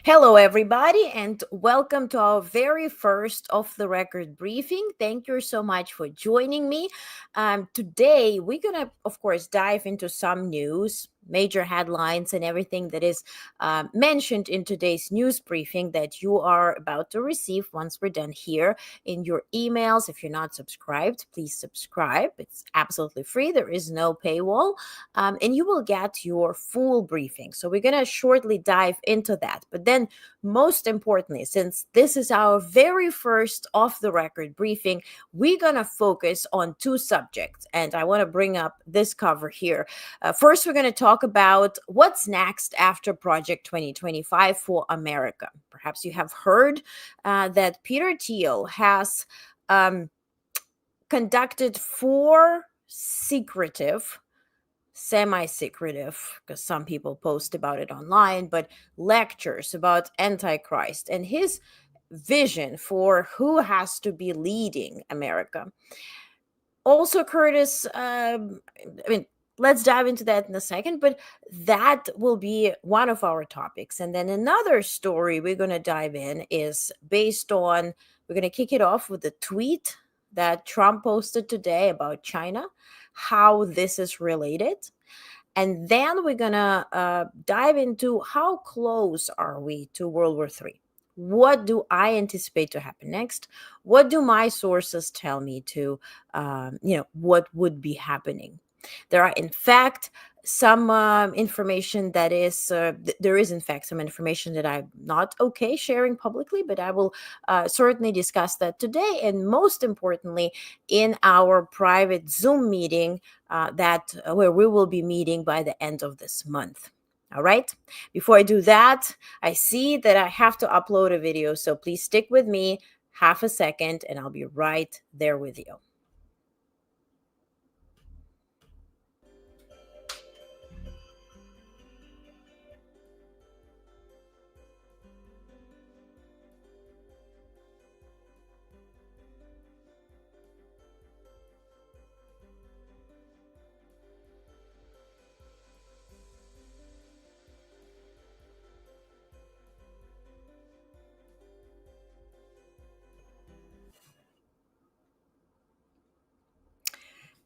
Hello, everybody, and welcome to our very first off the record briefing. Thank you so much for joining me. Today, we're going to, of course, dive into some news, major headlines, and everything that is mentioned in today's news briefing that you are about to receive once we're done here in your emails. If you're not subscribed, please subscribe. It's absolutely free, there is no paywall, and you will get your full briefing. So, we're going to shortly dive into that. But then, most importantly, since this is our very first off the record briefing, we're going to focus on two subjects. And I want to bring up this cover here. First, we're going to talk about what's next after Project 2025 for America. Perhaps you have heard that Peter Thiel has conducted 4 secretive, semi-secretive, because some people post about it online, but lectures about Antichrist and his vision for who has to be leading America. Also, Curtis, let's dive into that in a second, but that will be one of our topics. And then another story we're going to dive in is based on, we're going to kick it off with a tweet that Trump posted today about China, how this is related. And then we're going to dive into how close are we to World War III? What do I anticipate to happen next? What do my sources tell me to, what would be happening? There are, in fact, some information that is, there is, in fact, some information that I'm not okay sharing publicly, but I will certainly discuss that today. And most importantly, in our private Zoom meeting where we will be meeting by the end of this month. All right. Before I do that, I see that I have to upload a video. So please stick with me half a second and I'll be right there with you.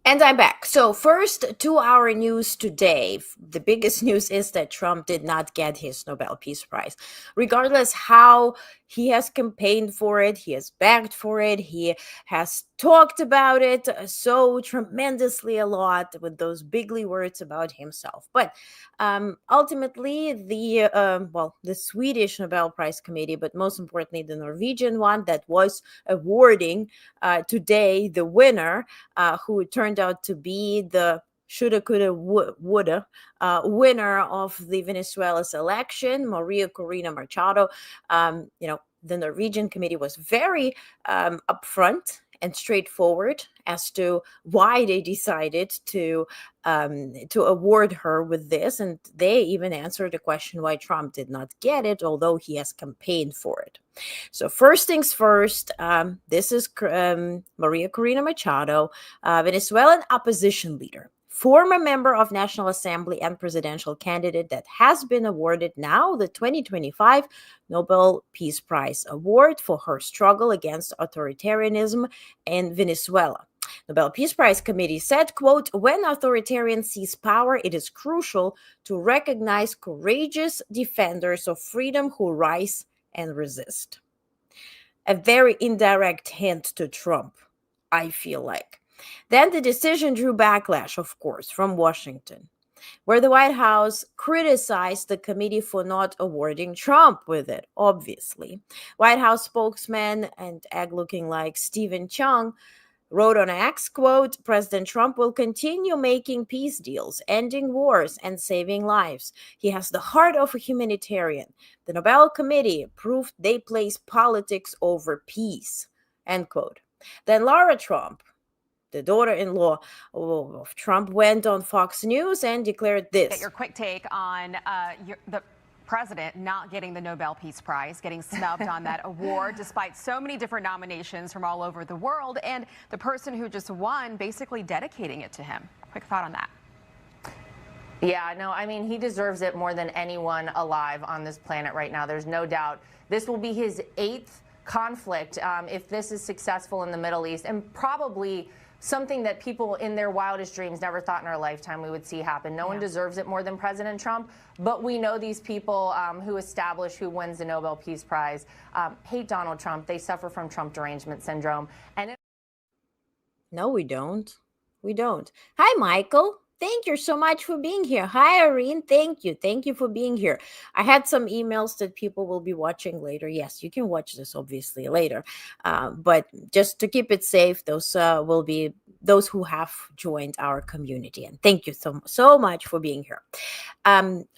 And I'm back. So first, to our news today. The biggest news is that Trump did not get his Nobel Peace Prize. Regardless how he has campaigned for it, he has begged for it, he has talked about it so tremendously a lot with those bigly words about himself. But ultimately, the Swedish Nobel Prize Committee, but most importantly, the Norwegian one that was awarding today the winner, who turned out to be the shoulda, coulda, woulda winner of the Venezuela's election, Maria Corina Machado. The Norwegian committee was very upfront and straightforward as to why they decided to award her with this, and they even answered the question why Trump did not get it, although he has campaigned for it. So first things first, this is Maria Corina Machado, Venezuelan opposition leader, former member of National Assembly and presidential candidate that has been awarded now the 2025 Nobel Peace Prize Award for her struggle against authoritarianism in Venezuela. Nobel Peace Prize Committee said, quote, "When authoritarians seize power, it is crucial to recognize courageous defenders of freedom who rise and resist." A very indirect hint to Trump, I feel like. Then the decision drew backlash, of course, from Washington, where the White House criticized the committee for not awarding Trump with it, obviously. White House spokesman and egg looking like Stephen Chung wrote on X, quote, "President Trump will continue making peace deals, ending wars, and saving lives. He has the heart of a humanitarian. The Nobel Committee proved they place politics over peace," end quote. Then Lara Trump, the daughter-in-law of Trump, went on Fox News and declared this. Get your quick take on the president not getting the Nobel Peace Prize, getting snubbed on that award despite so many different nominations from all over the world, and the person who just won basically dedicating it to him. Quick thought on that. Yeah, no, I mean, he deserves it more than anyone alive on this planet right now. There's no doubt. This will be his 8th conflict if this is successful in the Middle East, and probably something that people in their wildest dreams never thought in our lifetime we would see happen. No one deserves it more than President Trump, but we know these people who establish who wins the Nobel Peace Prize hate Donald Trump. They suffer from Trump derangement syndrome. And No, we don't. We don't. Hi, Michael. Thank you so much for being here. Hi, Irene. Thank you. Thank you for being here. I had some emails that people will be watching later. Yes, you can watch this obviously later. But just to keep it safe, those will be those who have joined our community. And thank you so much for being here.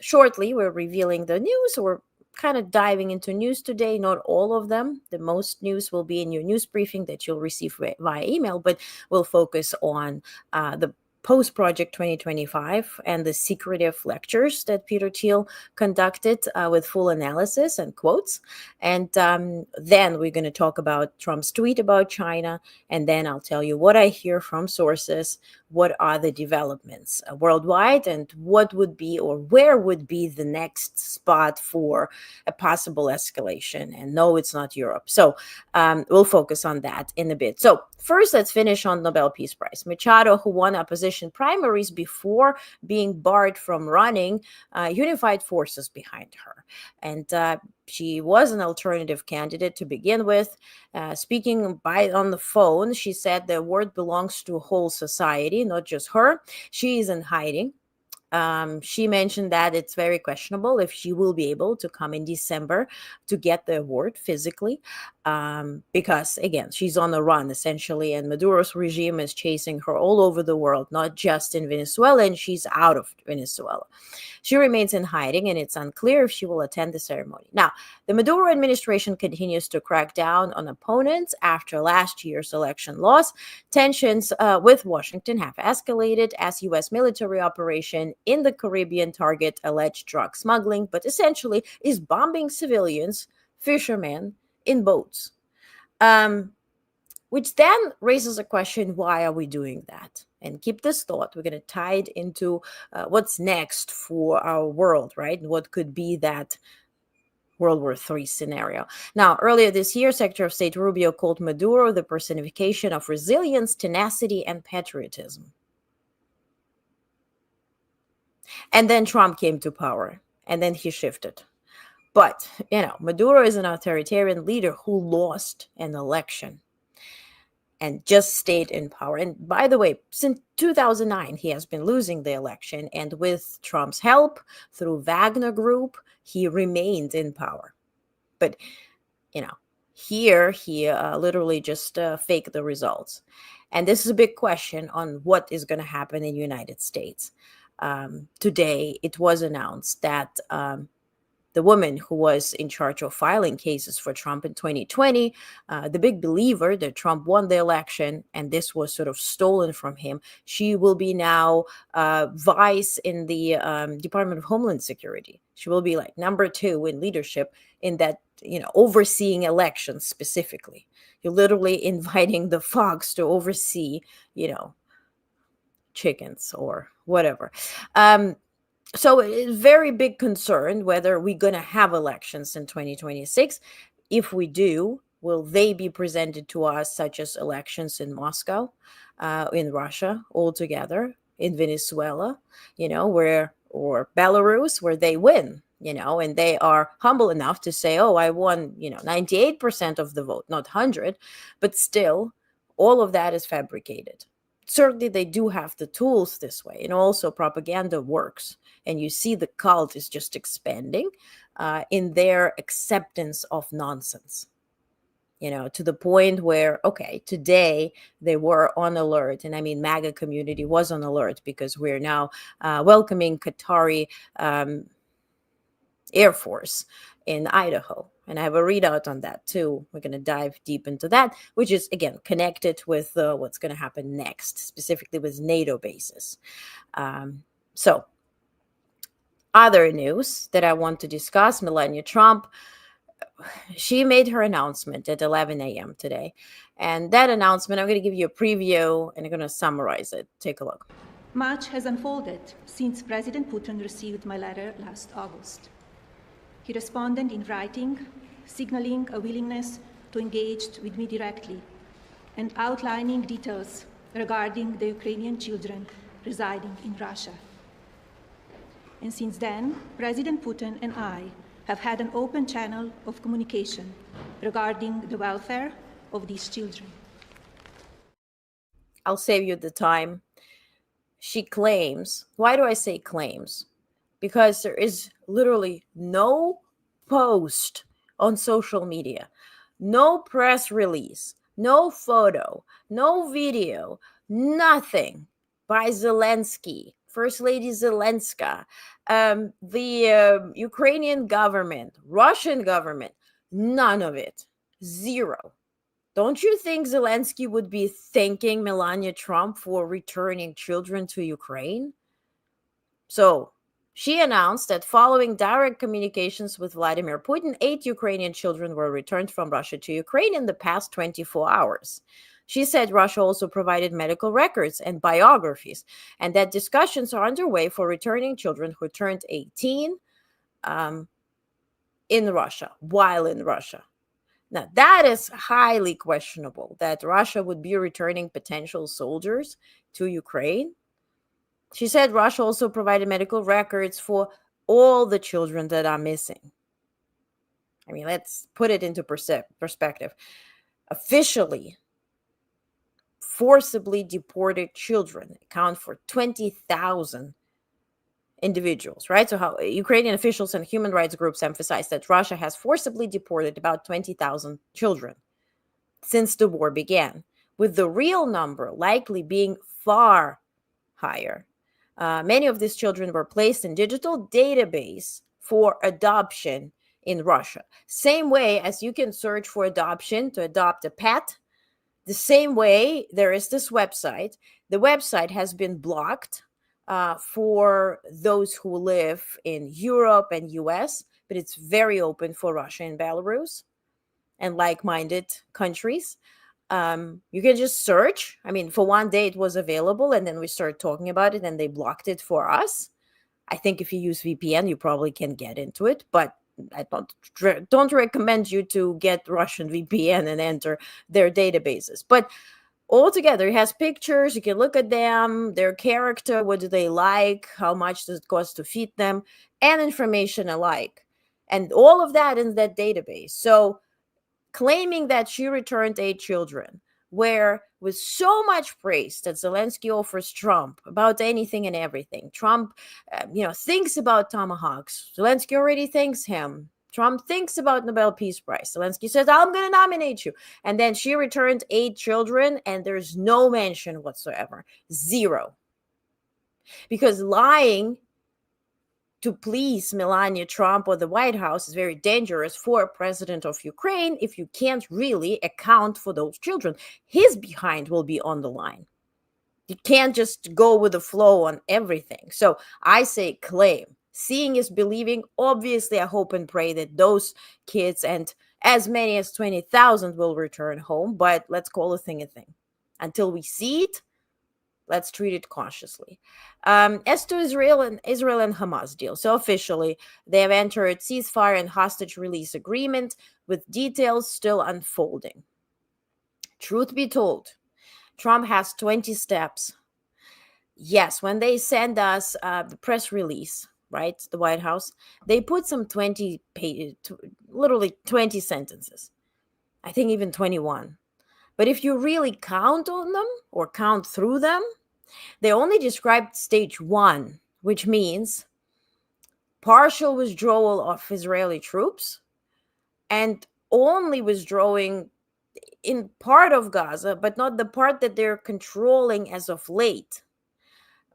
Shortly, we're revealing the news. We're kind of diving into news today. Not all of them. The most news will be in your news briefing that you'll receive via email, but we'll focus on the Post Project 2025 and the secretive lectures that Peter Thiel conducted with full analysis and quotes. And then we're going to talk about Trump's tweet about China. And then I'll tell you what I hear from sources, what are the developments worldwide, and what would be or where would be the next spot for a possible escalation. And no, it's not Europe. So we'll focus on that in a bit. So first, let's finish on Nobel Peace Prize. Machado, who won opposition primaries before being barred from running, unified forces behind her. And she was an alternative candidate to begin with. Speaking on the phone, she said the award belongs to a whole society, not just her. She is in hiding. She mentioned that it's very questionable if she will be able to come in December to get the award physically, because, again, she's on the run, essentially, and Maduro's regime is chasing her all over the world, not just in Venezuela, and she's out of Venezuela. She remains in hiding, and it's unclear if she will attend the ceremony. Now, the Maduro administration continues to crack down on opponents after last year's election loss. Tensions with Washington have escalated as U.S. military operation in the Caribbean target alleged drug smuggling, but essentially is bombing civilians, fishermen, in boats. Which then raises a question, why are we doing that? And keep this thought. We're going to tie it into what's next for our world, right? And what could be that World War III scenario. Now, earlier this year, Secretary of State Rubio called Maduro the personification of resilience, tenacity, and patriotism. And then Trump came to power, and then he shifted. But, Maduro is an authoritarian leader who lost an election and just stayed in power. And by the way, since 2009, he has been losing the election. And with Trump's help, through Wagner Group, he remained in power. But, here he literally just faked the results. And this is a big question on what is going to happen in the United States. Today, it was announced that the woman who was in charge of filing cases for Trump in 2020, the big believer that Trump won the election and this was sort of stolen from him, she will be now vice in the Department of Homeland Security. She will be like number 2 in leadership in that, overseeing elections specifically. You're literally inviting the fox to oversee, chickens or whatever. So it's very big concern whether we're going to have elections in 2026. If we do, will they be presented to us such as elections in Moscow, in Russia altogether, in Venezuela, or Belarus, where they win, and they are humble enough to say, oh, I won, 98% of the vote, not 100, but still all of that is fabricated. Certainly they do have the tools this way, and also propaganda works, and you see the cult is just expanding in their acceptance of nonsense, to the point where, okay, today they were on alert, and I mean MAGA community was on alert because we're now welcoming Qatari Air Force in Idaho. And I have a readout on that too. We're going to dive deep into that, which is, again, connected with what's going to happen next, specifically with NATO bases. So other news that I want to discuss, Melania Trump, she made her announcement at 11 a.m. today. And that announcement, I'm going to give you a preview and I'm going to summarize it. Take a look. Much has unfolded since President Putin received my letter last August. He responded in writing, signaling a willingness to engage with me directly and outlining details regarding the Ukrainian children residing in Russia. And since then, President Putin and I have had an open channel of communication regarding the welfare of these children. I'll save you the time. She claims, why do I say claims? Because there is literally no post on social media, no press release, no photo, no video, nothing by Zelensky, First Lady Zelenska, the Ukrainian government, Russian government, none of it. Zero. Don't you think Zelensky would be thanking Melania Trump for returning children to Ukraine? So she announced that following direct communications with Vladimir Putin, 8 Ukrainian children were returned from Russia to Ukraine in the past 24 hours. She said Russia also provided medical records and biographies, and that discussions are underway for returning children who turned 18 in Russia, while in Russia. Now, that is highly questionable that Russia would be returning potential soldiers to Ukraine. She said Russia also provided medical records for all the children that are missing. I mean, let's put it into perspective. Officially, forcibly deported children account for 20,000 individuals, right? So how Ukrainian officials and human rights groups emphasize that Russia has forcibly deported about 20,000 children since the war began, with the real number likely being far higher. Many of these children were placed in digital database for adoption in Russia. Same way as you can search for adoption to adopt a pet, the same way there is this website. The website has been blocked for those who live in Europe and US, but it's very open for Russia and Belarus and like-minded countries. You can just search. I mean, for one day it was available, and then we started talking about it, and they blocked it for us. I think if you use VPN, you probably can get into it, but I don't recommend you to get Russian VPN and enter their databases. But altogether, it has pictures. You can look at them, their character, what do they like, how much does it cost to feed them, and information alike. And all of that in that database. So claiming that she returned 8 children, where with so much praise that Zelensky offers Trump about anything and everything. Trump, thinks about tomahawks. Zelensky already thanks him. Trump thinks about Nobel Peace Prize. Zelensky says, I'm going to nominate you. And then she returned 8 children, and there's no mention whatsoever. Zero. Because lying to please Melania Trump or the White House is very dangerous for a president of Ukraine if you can't really account for those children. His behind will be on the line. You can't just go with the flow on everything. So I say claim. Seeing is believing. Obviously, I hope and pray that those kids and as many as 20,000 will return home, but let's call a thing a thing. Until we see it, let's treat it cautiously. As to Israel and Hamas deal, so officially they have entered ceasefire and hostage release agreement with details still unfolding. Truth be told, Trump has 20 steps. Yes, when they send us the press release, right, the White House, they put some 20 pages, literally 20 sentences. I think even 21. But if you really count on them or count through them, they only described stage 1, which means partial withdrawal of Israeli troops and only withdrawing in part of Gaza, but not the part that they're controlling as of late,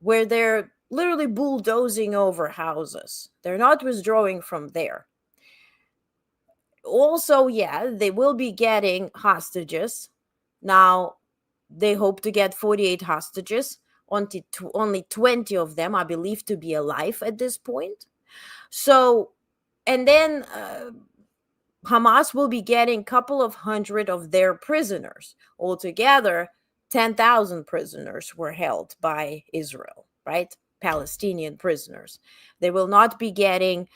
where they're literally bulldozing over houses. They're not withdrawing from there. Also, yeah, they will be getting hostages. Now, they hope to get 48 hostages. Only 20 of them are believed to be alive at this point. So, and then Hamas will be getting a couple of hundred of their prisoners. Altogether, 10,000 prisoners were held by Israel, right? Palestinian prisoners. They will not be getting,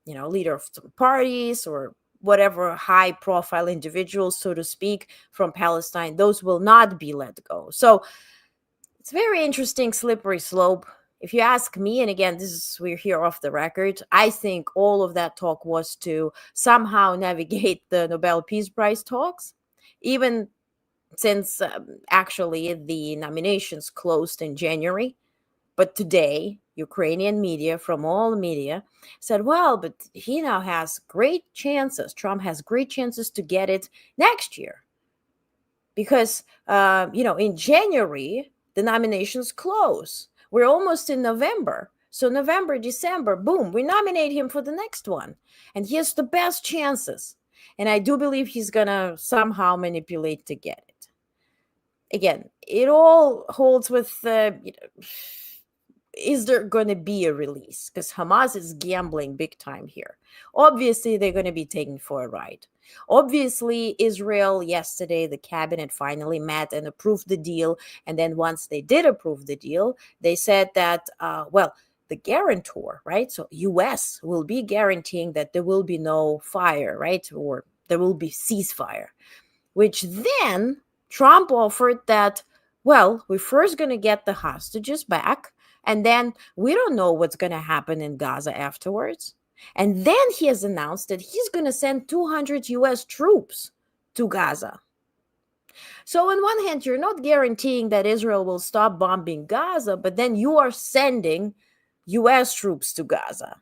leader of some parties or whatever high profile individuals, so to speak, from Palestine. Those will not be let go. So it's very interesting, slippery slope. If you ask me, and again, we're here off the record, I think all of that talk was to somehow navigate the Nobel Peace Prize talks, even since actually the nominations closed in January. But today, Ukrainian media, from all media, said, well, but he now has great chances. Trump has great chances to get it next year. Because, in January, the nominations close. We're almost in November. So November, December, boom, we nominate him for the next one. And he has the best chances. And I do believe he's going to somehow manipulate to get it. Again, it all holds with, is there going to be a release? Because Hamas is gambling big time here. Obviously, they're going to be taken for a ride. Obviously, Israel yesterday, the cabinet finally met and approved the deal. And then once they did approve the deal, they said that, the guarantor, right? So US will be guaranteeing that there will be no fire, right? Or there will be ceasefire, which then Trump offered that, well, we're first going to get the hostages back. And then we don't know what's going to happen in Gaza afterwards. And then he has announced that he's going to send 200 US troops to Gaza. So on one hand, you're not guaranteeing that Israel will stop bombing Gaza, but then you are sending US troops to Gaza.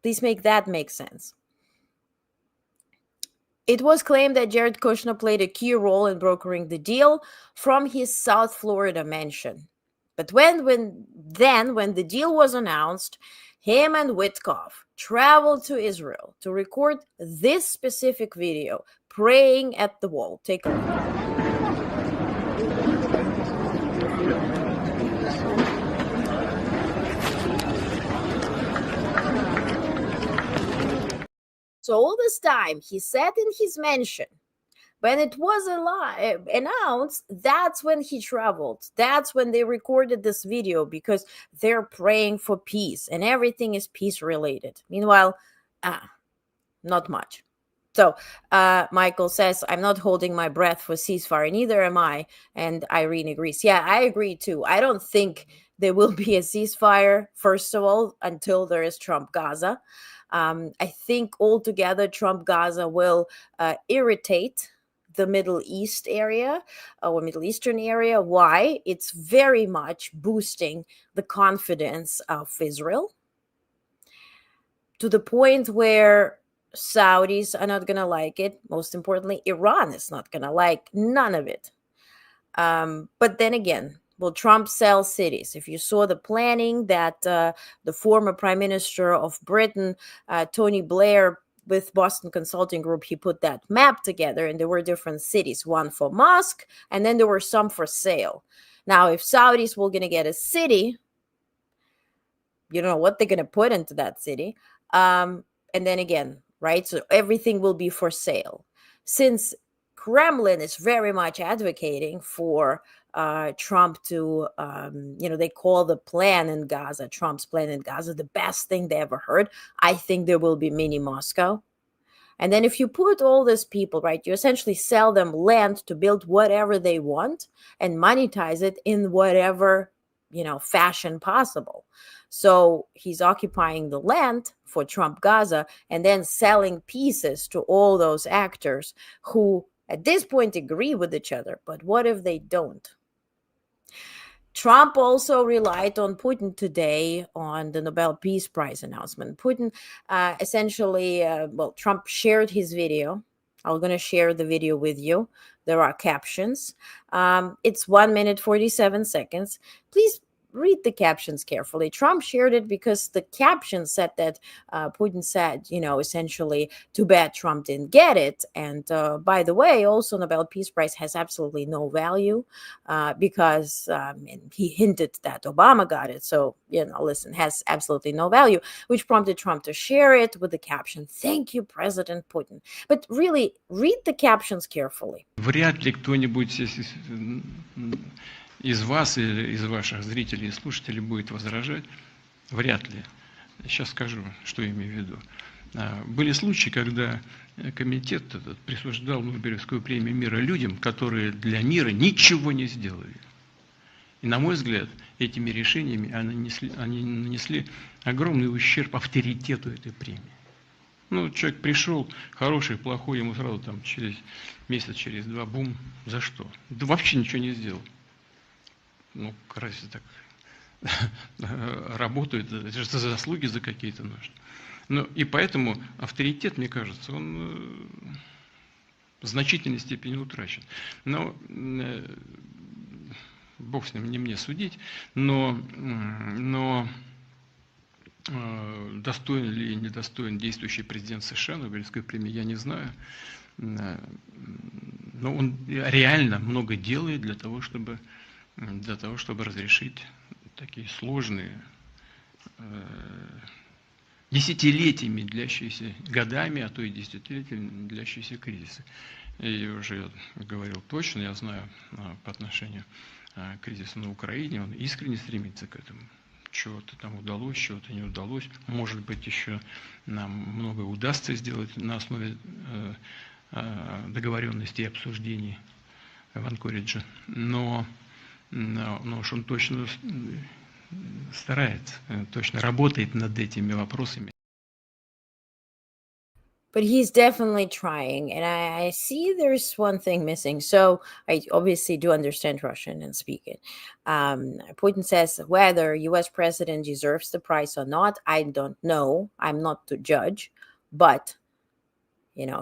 Please make that make sense. It was claimed that Jared Kushner played a key role in brokering the deal from his South Florida mansion. But when the deal was announced, him and Witkoff traveled to Israel to record this specific video, praying at the wall. Take a look. So all this time, he sat in his mansion. When it was announced, that's when he traveled. That's when they recorded this video, because they're praying for peace and everything is peace related. Meanwhile, not much. So Michael says, I'm not holding my breath for ceasefire. Neither am I. And Irene agrees. Yeah, I agree too. I don't think there will be a ceasefire, first of all, until there is Trump Gaza. I think altogether Trump Gaza will irritate the Middle East area or Middle Eastern area. Why? It's very much boosting the confidence of Israel to the point where Saudis are not going to like it. Most importantly, Iran is not going to like none of it. But then again, will Trump sell cities? If you saw the planning that the former Prime Minister of Britain, Tony Blair, with Boston Consulting Group, he put that map together, and there were different cities, one for mosque, and then there were some for sale. Now, if Saudis were going to get a city, you don't know what they're going to put into that city. And then again, right? So everything will be for sale. Since Kremlin is very much advocating for Trump to, they call the plan in Gaza, Trump's plan in Gaza, the best thing they ever heard. I think there will be mini Moscow. And then if you put all these people, right, you essentially sell them land to build whatever they want and monetize it in whatever, fashion possible. So he's occupying the land for Trump Gaza and then selling pieces to all those actors who at this point agree with each other. But what if they don't? Trump also relied on Putin today on the Nobel Peace Prize announcement. Putin Trump shared his video. I'm going to share the video with you. There are captions. It's 1 minute, 47 seconds. Please read the captions carefully. Trump shared it because the caption said that Putin said, essentially, too bad Trump didn't get it. And by the way, also Nobel Peace Prize has absolutely no value because he hinted that Obama got it. So, listen, has absolutely no value, which prompted Trump to share it with the caption, "Thank you, President Putin." But really, read the captions carefully. Вряд ли кто-нибудь из вас или из ваших зрителей и слушателей будет возражать. Вряд ли. Сейчас скажу, что имею в виду. Были случаи, когда комитет этот присуждал Нобелевскую премию мира людям, которые для мира ничего не сделали. И, на мой взгляд, этими решениями они нанесли огромный ущерб авторитету этой премии. Человек пришел, хороший, плохой, ему сразу там через месяц, через два, бум, за что? Да вообще ничего не сделал. Разве так работают, это же заслуги за какие-то наши. И поэтому авторитет, мне кажется, он в значительной степени утрачен. Но бог с ним, не мне судить, но достоин ли, недостоин действующий президент США Нобелевской премии, я не знаю. Но он реально много делает для того, чтобы разрешить такие сложные, десятилетиями длящиеся, годами, а то и десятилетиями длящиеся кризисы. И уже говорил точно, я знаю, по отношению к кризису на Украине, он искренне стремится к этому. Чего-то там удалось, чего-то не удалось. Может быть, еще нам многое удастся сделать на основе договоренностей и обсуждений в Анкоридже. Но уж он точно старается, точно работает над этими вопросами. But he's definitely trying, and I see there's one thing missing. So I obviously do understand Russian and speak it. Putin says whether U.S. president deserves the prize or not, I don't know. I'm not to judge, but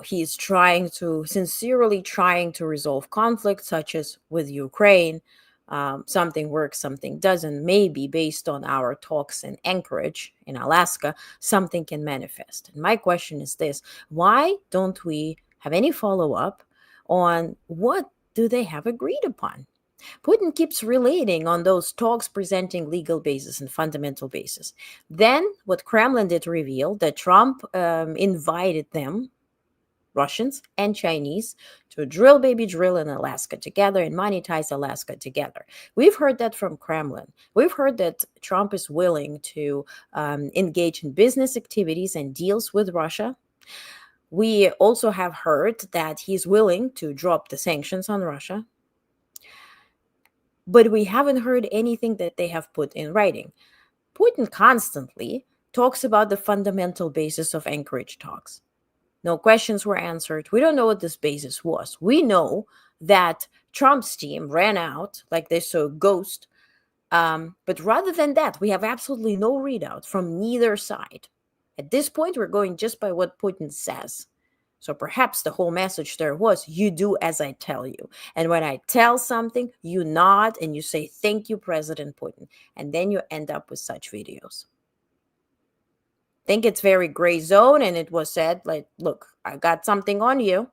he's sincerely trying to resolve conflicts, such as with Ukraine. Something works, something doesn't. Maybe based on our talks in Anchorage, in Alaska, something can manifest. And my question is this: why don't we have any follow-up on what do they have agreed upon? Putin keeps relating on those talks, presenting legal basis and fundamental basis. Then what Kremlin did reveal that Trump invited them, Russians and Chinese, to drill baby drill in Alaska together and monetize Alaska together. We've heard that from Kremlin. We've heard that Trump is willing to engage in business activities and deals with Russia. We also have heard that he's willing to drop the sanctions on Russia. But we haven't heard anything that they have put in writing. Putin constantly talks about the fundamental basis of Anchorage talks. No questions were answered. We don't know what this basis was. We know that Trump's team ran out like they saw a ghost. But rather than that, we have absolutely no readout from neither side. At this point, we're going just by what Putin says. So perhaps the whole message there was, you do as I tell you. And when I tell something, you nod and you say, "Thank you, President Putin." And then you end up with such videos. Think it's very gray zone, and it was said, like, look, I got something on you,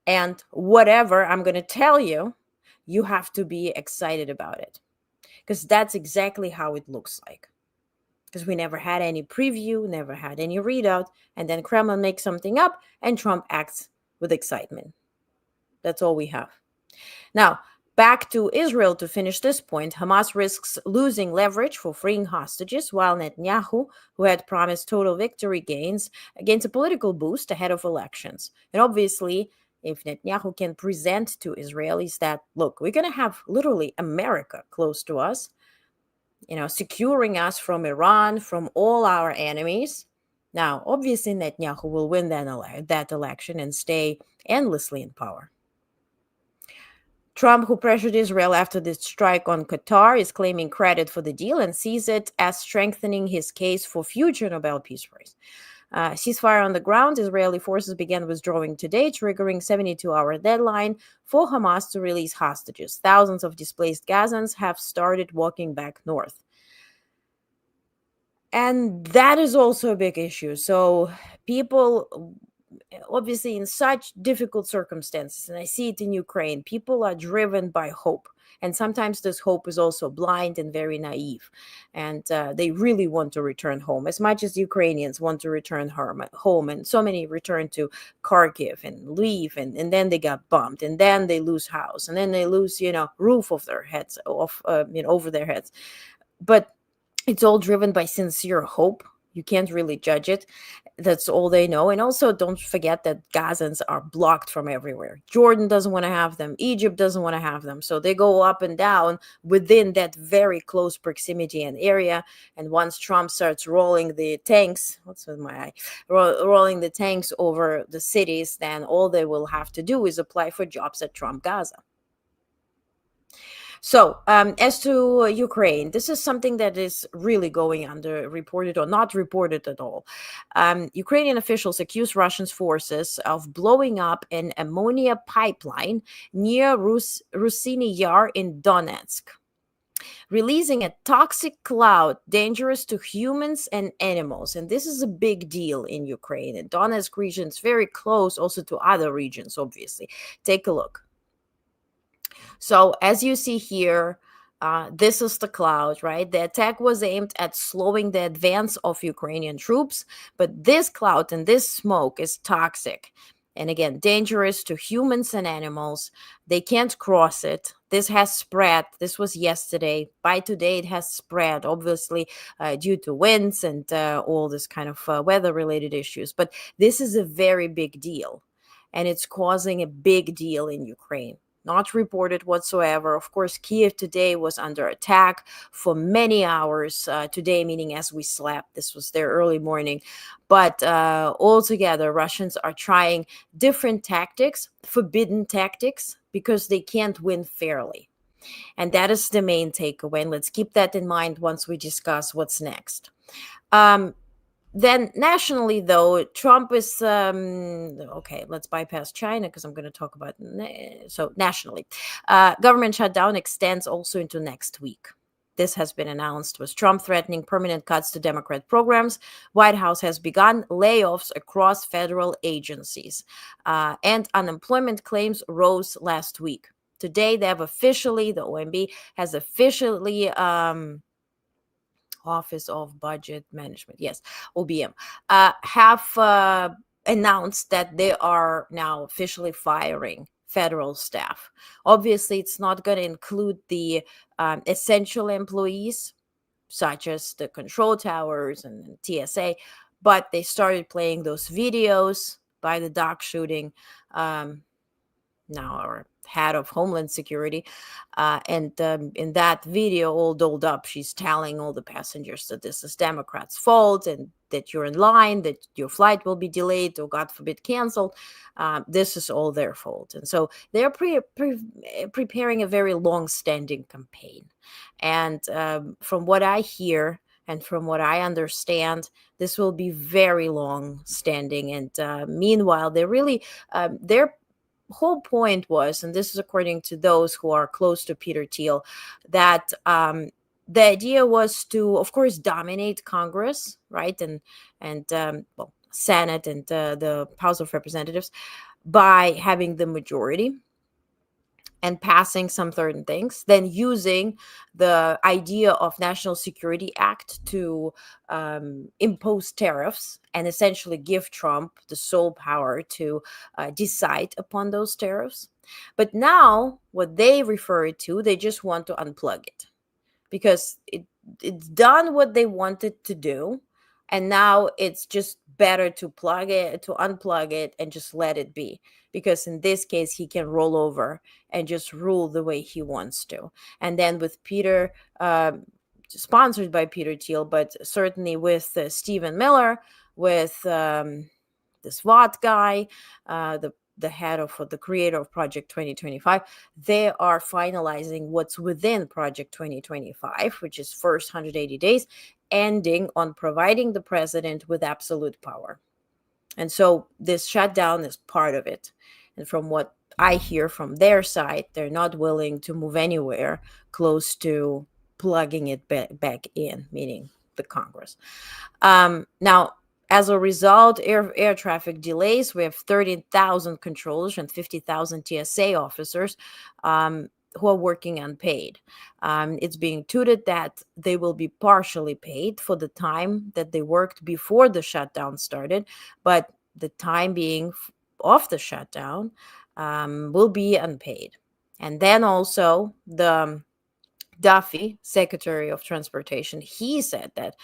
and whatever I'm going to tell you, you have to be excited about it. Because that's exactly how it looks like. Because we never had any preview, never had any readout, and then Kremlin makes something up, and Trump acts with excitement. That's all we have. Now, back to Israel to finish this point. Hamas risks losing leverage for freeing hostages, while Netanyahu, who had promised total victory gains a political boost ahead of elections. And obviously, if Netanyahu can present to Israelis that, look, we're going to have literally America close to us, securing us from Iran, from all our enemies. Now, obviously, Netanyahu will win that election and stay endlessly in power. Trump, who pressured Israel after the strike on Qatar, is claiming credit for the deal and sees it as strengthening his case for future Nobel Peace Prize. Ceasefire on the ground. Israeli forces began withdrawing today, triggering 72-hour deadline for Hamas to release hostages. Thousands of displaced Gazans have started walking back north. And that is also a big issue. So people, obviously in such difficult circumstances, and I see it in Ukraine, people are driven by hope. And sometimes this hope is also blind and very naive. And they really want to return home, as much as Ukrainians want to return home. And so many return to Kharkiv and leave, and then they got bombed, and then they lose house, and then they lose, roof of their heads, over their heads. But it's all driven by sincere hope. You can't really judge it. That's all they know. And also, don't forget that Gazans are blocked from everywhere. Jordan doesn't want to have them. Egypt doesn't want to have them. So they go up and down within that very close proximity and area. And once Trump starts rolling the tanks, what's with my eye? Rolling the tanks over the cities, then all they will have to do is apply for jobs at Trump Gaza. So, as to Ukraine, this is something that is really going underreported or not reported at all. Ukrainian officials accuse Russian forces of blowing up an ammonia pipeline near Rusiny Yar in Donetsk, releasing a toxic cloud dangerous to humans and animals. And this is a big deal in Ukraine. And Donetsk region is very close also to other regions, obviously. Take a look. So as you see here, this is the cloud, right? The attack was aimed at slowing the advance of Ukrainian troops, but this cloud and this smoke is toxic. And again, dangerous to humans and animals. They can't cross it. This has spread. This was yesterday. By today, it has spread, obviously, due to winds and all this kind of weather-related issues. But this is a very big deal, and it's causing a big deal in Ukraine. Not reported whatsoever. Of course, Kiev today was under attack for many hours. Today, meaning as we slept. This was their early morning. But altogether, Russians are trying different tactics, forbidden tactics, because they can't win fairly. And that is the main takeaway. And let's keep that in mind once we discuss what's next. Then nationally, though, Trump is okay. Let's bypass China because I'm going to talk about so nationally, government shutdown extends also into next week. This has been announced with Trump threatening permanent cuts to Democrat programs. White House has begun layoffs across federal agencies, and unemployment claims rose last week. Today, the OMB has officially. Office of Budget Management, yes, OBM, have announced that they are now officially firing federal staff. Obviously, it's not going to include the essential employees, such as the control towers and TSA, but they started playing those videos by the dock shooting. Now our head of Homeland Security. And in that video, all dolled up, she's telling all the passengers that this is Democrats' fault and that you're in line, that your flight will be delayed or, God forbid, canceled. This is all their fault. And so they're preparing a very long-standing campaign. And from what I hear and from what I understand, this will be very long-standing. And meanwhile, their whole point was, and this is according to those who are close to Peter Thiel, that the idea was to, of course, dominate Congress, right, and Senate and the House of Representatives by having the majority and passing some certain things, then using the idea of National Security Act to impose tariffs and essentially give Trump the sole power to decide upon those tariffs. But now what they refer to, they just want to unplug it because it's done what they wanted to do. And now it's just better to unplug it and just let it be. Because in this case, he can roll over and just rule the way he wants to. And then with Peter, sponsored by Peter Thiel, but certainly with Stephen Miller, with this Watt guy, the the head of, or the creator of Project 2025, they are finalizing what's within Project 2025, which is first 180 days, ending on providing the president with absolute power. And so this shutdown is part of it. And from what I hear from their side, they're not willing to move anywhere close to plugging it back in, meaning the Congress. Now, as a result, air traffic delays. We have 13,000 controllers and 50,000 TSA officers who are working unpaid. It's being touted that they will be partially paid for the time that they worked before the shutdown started, but the time being off the shutdown will be unpaid. And then also the Duffy, Secretary of Transportation, he said that,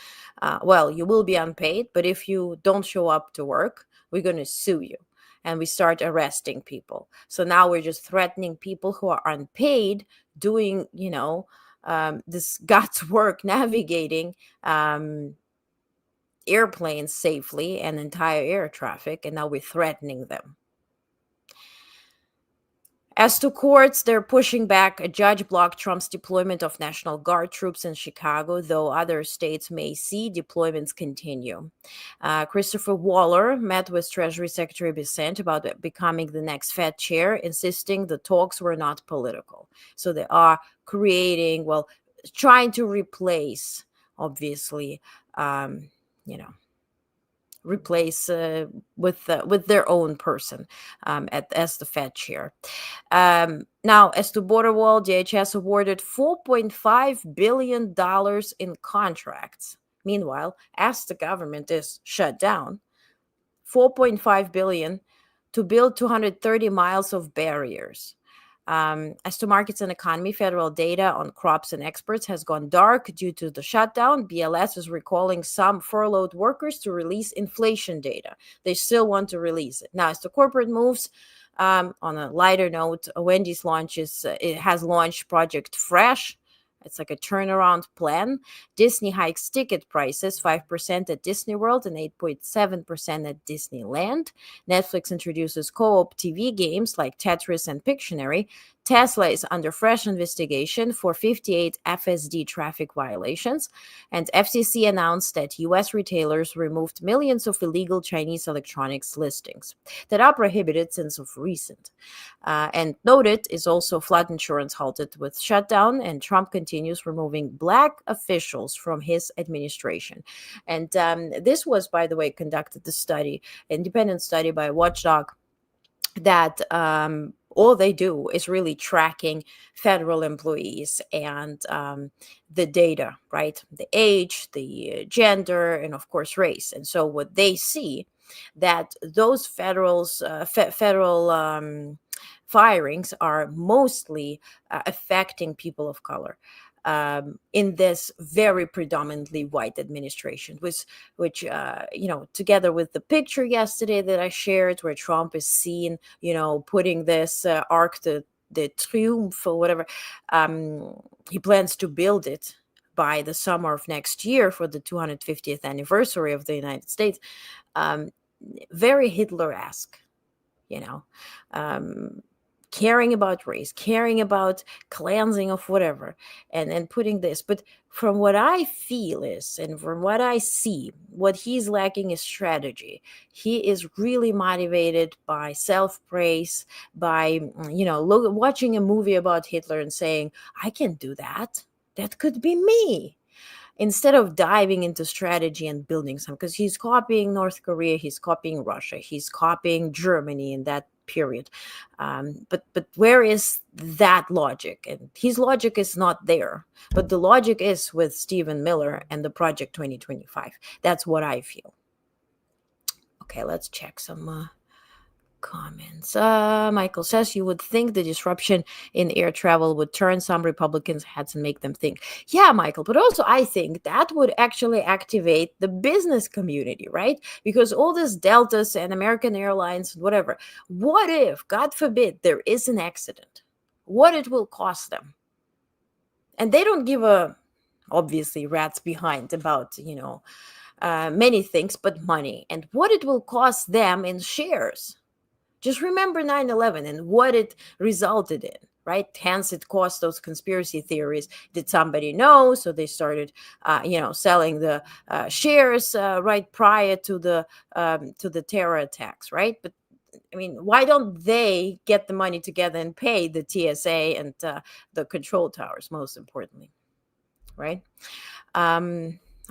well, you will be unpaid, but if you don't show up to work, we're going to sue you. And we start arresting people. So now we're just threatening people who are unpaid doing, this God's work navigating airplanes safely and entire air traffic. And now we're threatening them. As to courts, they're pushing back. A judge blocked Trump's deployment of National Guard troops in Chicago, though other states may see deployments continue. Christopher Waller met with Treasury Secretary Bessent about becoming the next Fed chair, insisting the talks were not political. So they are trying to replace, obviously, replace with their own person as the Fed chair. Now, as to border wall, DHS awarded $4.5 billion in contracts. Meanwhile, as the government is shut down, $4.5 billion to build 230 miles of barriers. As to markets and economy, federal data on crops and exports has gone dark due to the shutdown. BLS is recalling some furloughed workers to release inflation data. They still want to release it. Now, as to corporate moves, on a lighter note, Wendy's has launched Project Fresh. It's like a turnaround plan. Disney hikes ticket prices 5% at Disney World and 8.7% at Disneyland. Netflix introduces co-op TV games like Tetris and Pictionary. Tesla is under fresh investigation for 58 FSD traffic violations. And FCC announced that U.S. retailers removed millions of illegal Chinese electronics listings that are prohibited since of recent. And noted is also flood insurance halted with shutdown, and Trump continues removing black officials from his administration. And this was, by the way, conducted the study, independent study by Watchdog, that all they do is really tracking federal employees and the data, right? The age, the gender, and of course race. And so what they see that those federal firings are mostly affecting people of color. In this very predominantly white administration, which together with the picture yesterday that I shared, where Trump is seen, putting this Arc de Triomphe or whatever, he plans to build it by the summer of next year for the 250th anniversary of the United States. Very Hitler-esque, caring about race, caring about cleansing of whatever, and putting this. But from what I feel is, and from what I see, what he's lacking is strategy. He is really motivated by self-praise, by, watching a movie about Hitler and saying, I can do that. That could be me. Instead of diving into strategy and building some, because he's copying North Korea, he's copying Russia, he's copying Germany in that period. But where is that logic? And his logic is not there. But the logic is with Stephen Miller and the Project 2025. That's what I feel. Okay, let's check some comments. Michael says, you would think the disruption in air travel would turn some Republicans' heads and make them think. Yeah, Michael, but also I think that would actually activate the business community, right? Because all this Deltas and American Airlines, whatever, what if, God forbid, there is an accident? What it will cost them? And they don't give a, obviously, rat's behind about, many things, but money. And what it will cost them in shares Just remember 9/11 and what it resulted in, right? Hence, it caused those conspiracy theories. Did somebody know? So they started, selling the shares right prior to the terror attacks, right? But I mean, why don't they get the money together and pay the TSA and the control towers, most importantly, right?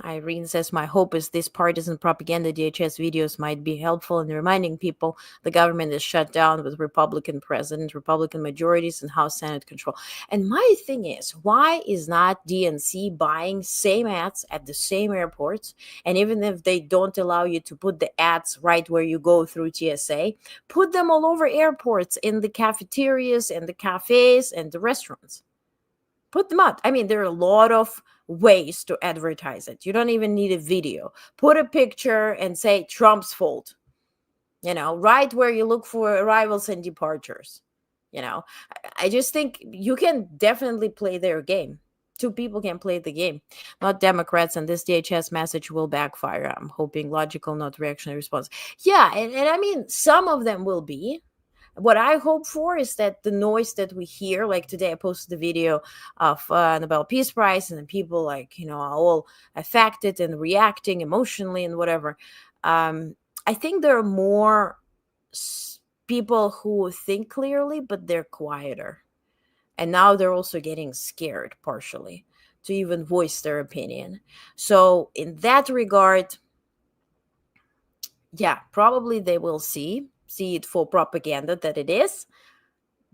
Irene says, my hope is this partisan propaganda DHS videos might be helpful in reminding people the government is shut down with Republican president, Republican majorities, and House Senate control. And my thing is, why is not DNC buying same ads at the same airports? And even if they don't allow you to put the ads right where you go through TSA, put them all over airports, in the cafeterias and the cafes and the restaurants. Put them out. I mean, there are a lot of ways to advertise it. You don't even need a video. Put a picture and say Trump's fault, right where you look for arrivals and departures. I just think you can definitely play their game. Two people can play the game, not Democrats, and this DHS message will backfire. I'm hoping logical, not reactionary response. Yeah, and I mean, some of them will be. What I hope for is that the noise that we hear, like today I posted a video of Nobel Peace Prize, and the people are all affected and reacting emotionally and whatever. I think there are more people who think clearly, but they're quieter. And now they're also getting scared partially to even voice their opinion. So in that regard, yeah, probably they will see it for propaganda that it is,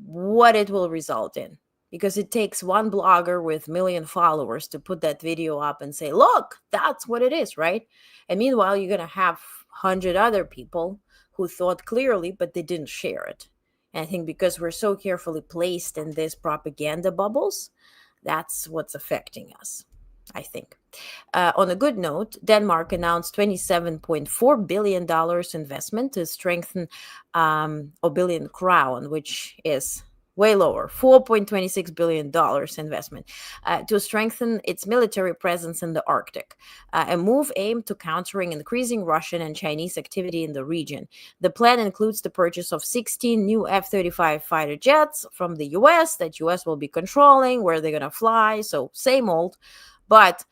what it will result in. Because it takes one blogger with 1 million followers to put that video up and say, look, that's what it is, right? And meanwhile, you're going to have 100 other people who thought clearly, but they didn't share it. And I think because we're so carefully placed in these propaganda bubbles, that's what's affecting us, I think. On a good note, Denmark announced $27.4 billion investment to strengthen a billion crown, which is way lower, $4.26 billion investment to strengthen its military presence in the Arctic, a move aimed to countering increasing Russian and Chinese activity in the region. The plan includes the purchase of 16 new F-35 fighter jets from the U.S. that U.S. will be controlling, where they're going to fly, so same old, but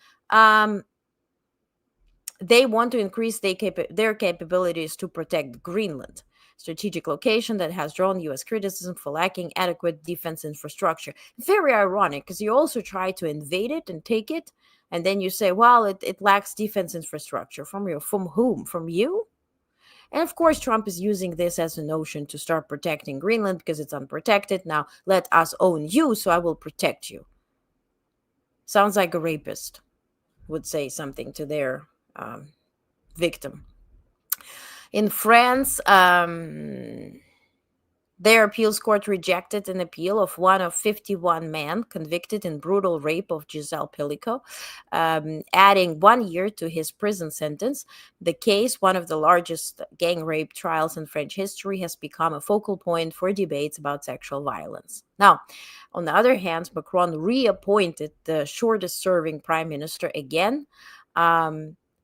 they want to increase their capabilities to protect Greenland, strategic location that has drawn U.S. criticism for lacking adequate defense infrastructure. Very ironic, because you also try to invade it and take it, and then you say, well, it lacks defense infrastructure. From whom? From you? And of course, Trump is using this as a notion to start protecting Greenland because it's unprotected. Now, let us own you, so I will protect you. Sounds like a rapist would say something to their victim. In France, their appeals court rejected an appeal of one of 51 men convicted in brutal rape of Giselle Pellico, adding 1 year to his prison sentence. The case, one of the largest gang rape trials in French history, has become a focal point for debates about sexual violence. Now, on the other hand, Macron reappointed the shortest-serving prime minister again,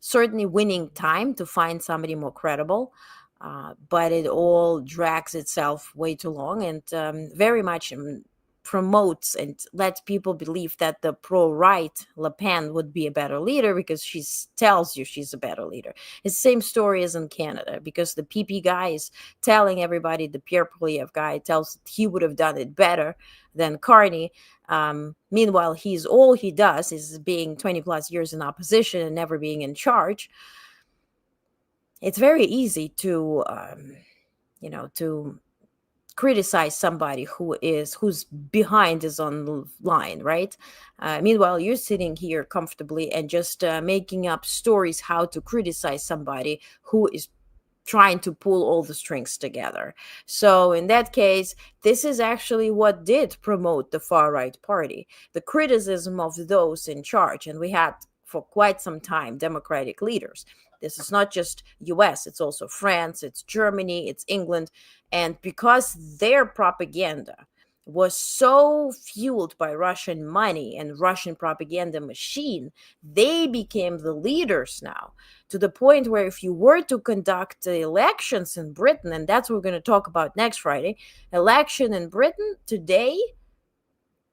certainly winning time to find somebody more credible. But it all drags itself way too long and very much promotes and lets people believe that the pro-right Le Pen would be a better leader because she tells you she's a better leader. It's the same story as in Canada, because the PP guy is telling everybody, the Pierre Poilievre guy tells he would have done it better than Carney. Meanwhile, all he does is being 20 plus years in opposition and never being in charge. It's very easy to, to criticize somebody who's behind is on the line, right? Meanwhile, you're sitting here comfortably and just making up stories how to criticize somebody who is trying to pull all the strings together. So in that case, this is actually what did promote the far-right party, the criticism of those in charge. And we had for quite some time Democratic leaders. This is not just US, it's also France, it's Germany, it's England. And because their propaganda was so fueled by Russian money and Russian propaganda machine, they became the leaders now, to the point where if you were to conduct elections in Britain, and that's what we're going to talk about next Friday, election in Britain today,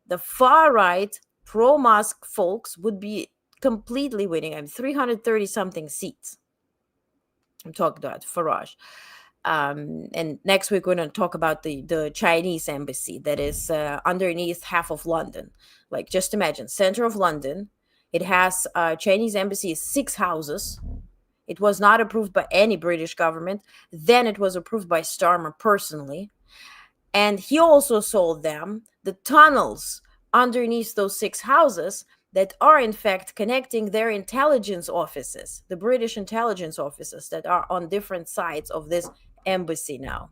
the far right pro-Musk folks would be completely winning. I'm 330 something seats. I'm talking about Farage. And next week we're going to talk about the Chinese embassy that is underneath half of London. Like, just imagine, center of London. It has Chinese embassy, 6 houses. It was not approved by any British government. Then it was approved by Starmer personally. And he also sold them the tunnels underneath those 6 houses that are in fact connecting their intelligence offices, the British intelligence offices that are on different sides of this embassy now.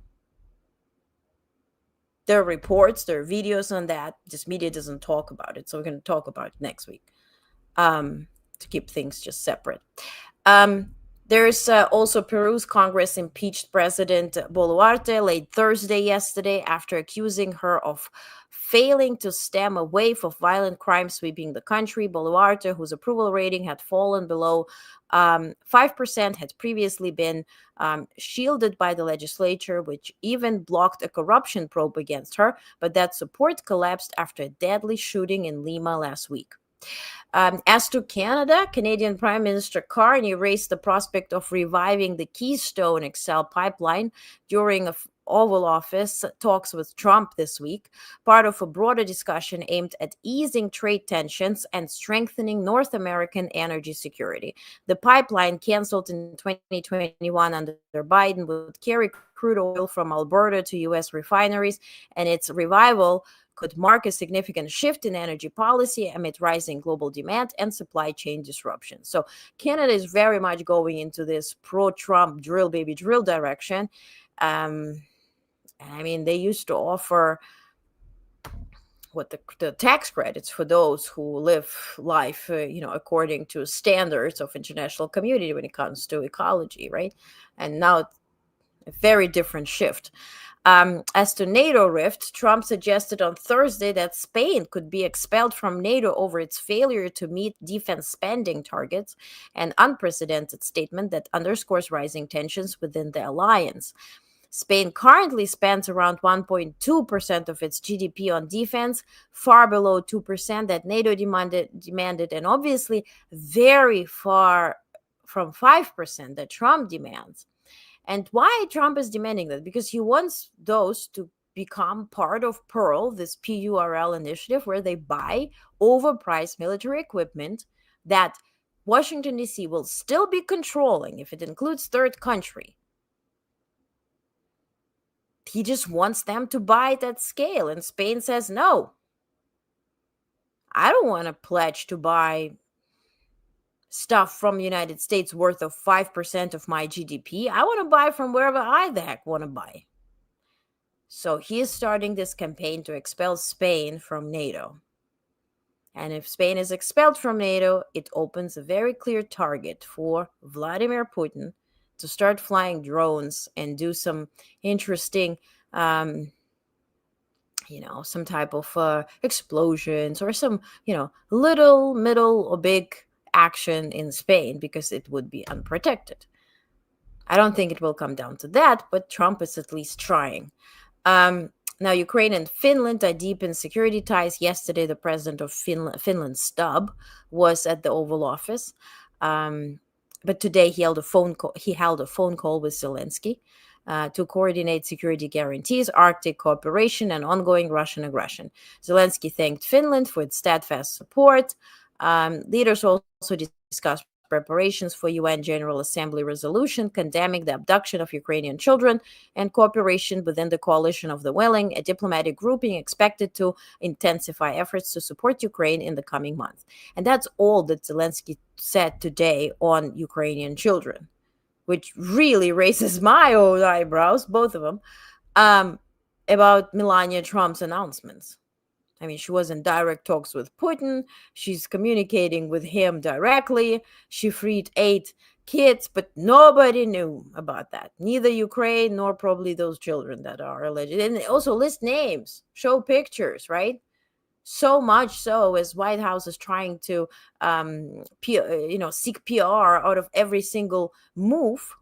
There are reports, there are videos on that. Just media doesn't talk about it. So we're going to talk about it next week to keep things just separate. There's also Peru's Congress impeached President Boluarte late Thursday yesterday after accusing her of failing to stem a wave of violent crime sweeping the country. Boluarte, whose approval rating had fallen below 5%, had previously been shielded by the legislature, which even blocked a corruption probe against her, but that support collapsed after a deadly shooting in Lima last week. As to Canada, Canadian Prime Minister Carney raised the prospect of reviving the Keystone XL pipeline during Oval Office talks with Trump this week, part of a broader discussion aimed at easing trade tensions and strengthening North American energy security. The pipeline, canceled in 2021 under Biden, would carry crude oil from Alberta to U.S. refineries, and its revival could mark a significant shift in energy policy amid rising global demand and supply chain disruption. So Canada is very much going into this pro-Trump drill baby drill direction. I mean, they used to offer the tax credits for those who live life, according to standards of international community when it comes to ecology, right? And now a very different shift. As to NATO rift, Trump suggested on Thursday that Spain could be expelled from NATO over its failure to meet defense spending targets, an unprecedented statement that underscores rising tensions within the alliance. Spain currently spends around 1.2% of its GDP on defense, far below 2% that NATO demanded, and obviously very far from 5% that Trump demands. And why Trump is demanding that? Because he wants those to become part of Pearl, this PURL initiative, where they buy overpriced military equipment that Washington, D.C. will still be controlling if it includes third country. He just wants them to buy it at scale. And Spain says, no, I don't want to pledge to buy stuff from the United States worth of 5% of my GDP. I want to buy from wherever I the heck want to buy. So he is starting this campaign to expel Spain from NATO. And if Spain is expelled from NATO, it opens a very clear target for Vladimir Putin to start flying drones and do some interesting, some type of explosions or some, little, middle, or big action in Spain, because it would be unprotected. I don't think it will come down to that, but Trump is at least trying. Now, Ukraine and Finland are deep in security ties. Yesterday, the president of Finland, Stubb, was at the Oval Office. But today he held a phone call with Zelensky to coordinate security guarantees, Arctic cooperation, and ongoing Russian aggression. Zelensky thanked Finland for its steadfast support. Leaders also discussed preparations for UN General Assembly resolution condemning the abduction of Ukrainian children and cooperation within the Coalition of the Willing, a diplomatic grouping expected to intensify efforts to support Ukraine in the coming month. And that's all that Zelensky said today on Ukrainian children, which really raises my own eyebrows, both of them, about Melania Trump's announcements. I mean, she was in direct talks with Putin. She's communicating with him directly. She freed 8 kids, but nobody knew about that. Neither Ukraine nor probably those children that are alleged. And also list names, show pictures, right? So much so as White House is trying to, seek PR out of every single move.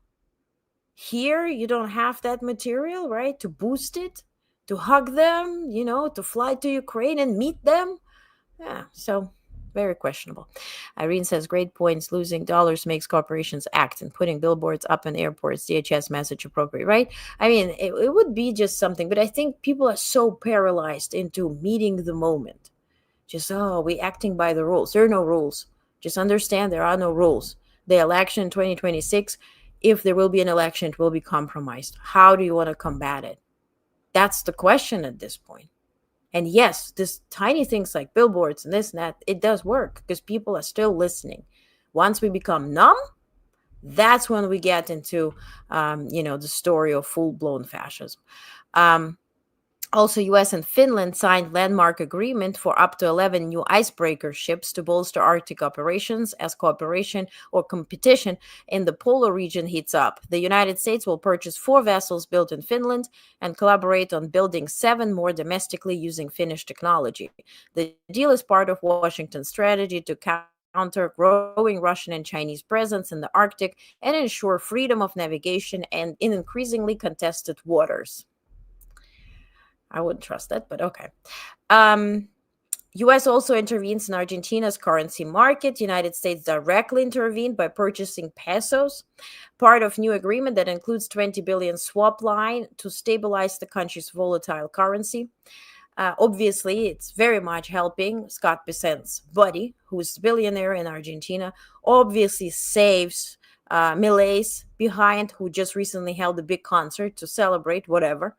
Here, you don't have that material, right? To boost it, to hug them, to fly to Ukraine and meet them. Yeah, so very questionable. Irene says, great points. Losing dollars makes corporations act, and putting billboards up in airports, DHS message appropriate, right? I mean, it would be just something, but I think people are so paralyzed into meeting the moment. Just, we acting by the rules. There are no rules. Just understand there are no rules. The election in 2026, if there will be an election, it will be compromised. How do you want to combat it? That's the question at this point. And yes, this tiny things like billboards and this and that, it does work because people are still listening. Once we become numb, that's when we get into, the story of full-blown fascism. Also, US and Finland signed landmark agreement for up to 11 new icebreaker ships to bolster Arctic operations as cooperation or competition in the polar region heats up. The United States will purchase 4 vessels built in Finland and collaborate on building 7 more domestically using Finnish technology. The deal is part of Washington's strategy to counter growing Russian and Chinese presence in the Arctic and ensure freedom of navigation and in increasingly contested waters. I wouldn't trust that, but okay. U.S. also intervenes in Argentina's currency market. United States directly intervened by purchasing pesos, part of new agreement that includes $20 billion swap line to stabilize the country's volatile currency. Obviously, it's very much helping Scott Bessent's buddy, who's a billionaire in Argentina, obviously saves Milei's behind, who just recently held a big concert to celebrate whatever.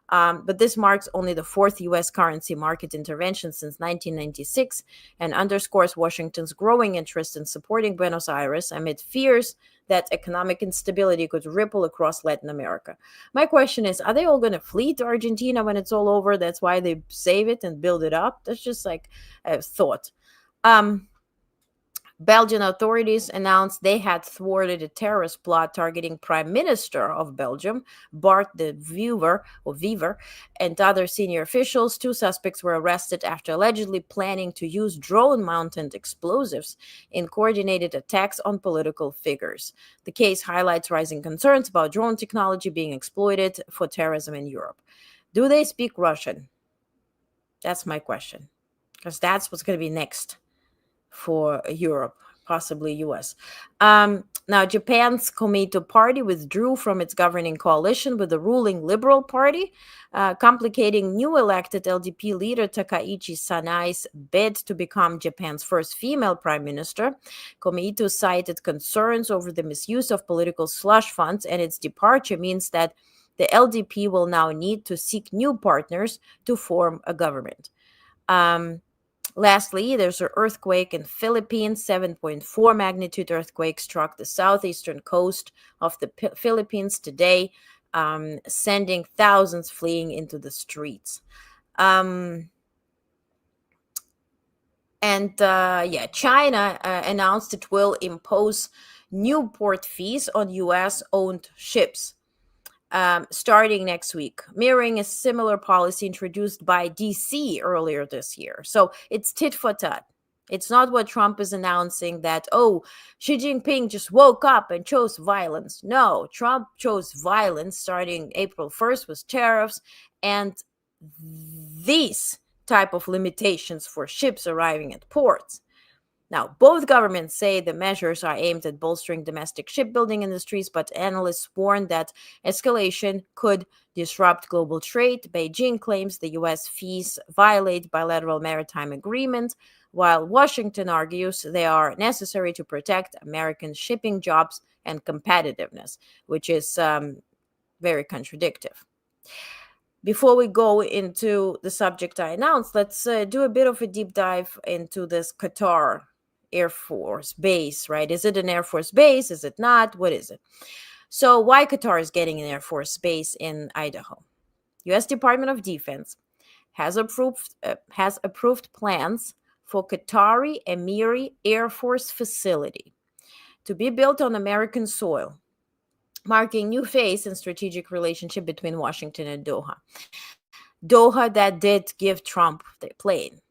But this marks only the 4th U.S. currency market intervention since 1996 and underscores Washington's growing interest in supporting Buenos Aires amid fears that economic instability could ripple across Latin America. My question is, are they all going to flee to Argentina when it's all over? That's why they save it and build it up? That's just like a thought. Belgian authorities announced they had thwarted a terrorist plot targeting Prime Minister of Belgium, Bart de Wever, and other senior officials. 2 suspects were arrested after allegedly planning to use drone-mounted explosives in coordinated attacks on political figures. The case highlights rising concerns about drone technology being exploited for terrorism in Europe. Do they speak Russian? That's my question, because that's what's going to be next for Europe, possibly US. Now, Japan's Komeito party withdrew from its governing coalition with the ruling Liberal Party, complicating new elected LDP leader Takaichi Sanai's bid to become Japan's first female prime minister. Komeito cited concerns over the misuse of political slush funds, and its departure means that the LDP will now need to seek new partners to form a government. Lastly, there's an earthquake in Philippines. 7.4 magnitude earthquake struck the southeastern coast of the Philippines today, sending thousands fleeing into the streets. China announced it will impose new port fees on U.S.-owned ships. Starting next week, mirroring a similar policy introduced by DC earlier this year. So it's tit for tat. It's not what Trump is announcing that, Xi Jinping just woke up and chose violence. No, Trump chose violence starting April 1st with tariffs and these type of limitations for ships arriving at ports. Now, both governments say the measures are aimed at bolstering domestic shipbuilding industries, but analysts warn that escalation could disrupt global trade. Beijing claims the U.S. fees violate bilateral maritime agreements, while Washington argues they are necessary to protect American shipping jobs and competitiveness, which is very contradictory. Before we go into the subject I announced, let's do a bit of a deep dive into this Qatar Air Force base, right? Is it an Air Force base? Is it not? What is it? So why Qatar is getting an Air Force base in Idaho? U.S. Department of Defense has approved plans for Qatari Emiri Air Force facility to be built on American soil, marking new phase in strategic relationship between Washington and Doha. Doha that did give Trump the plane.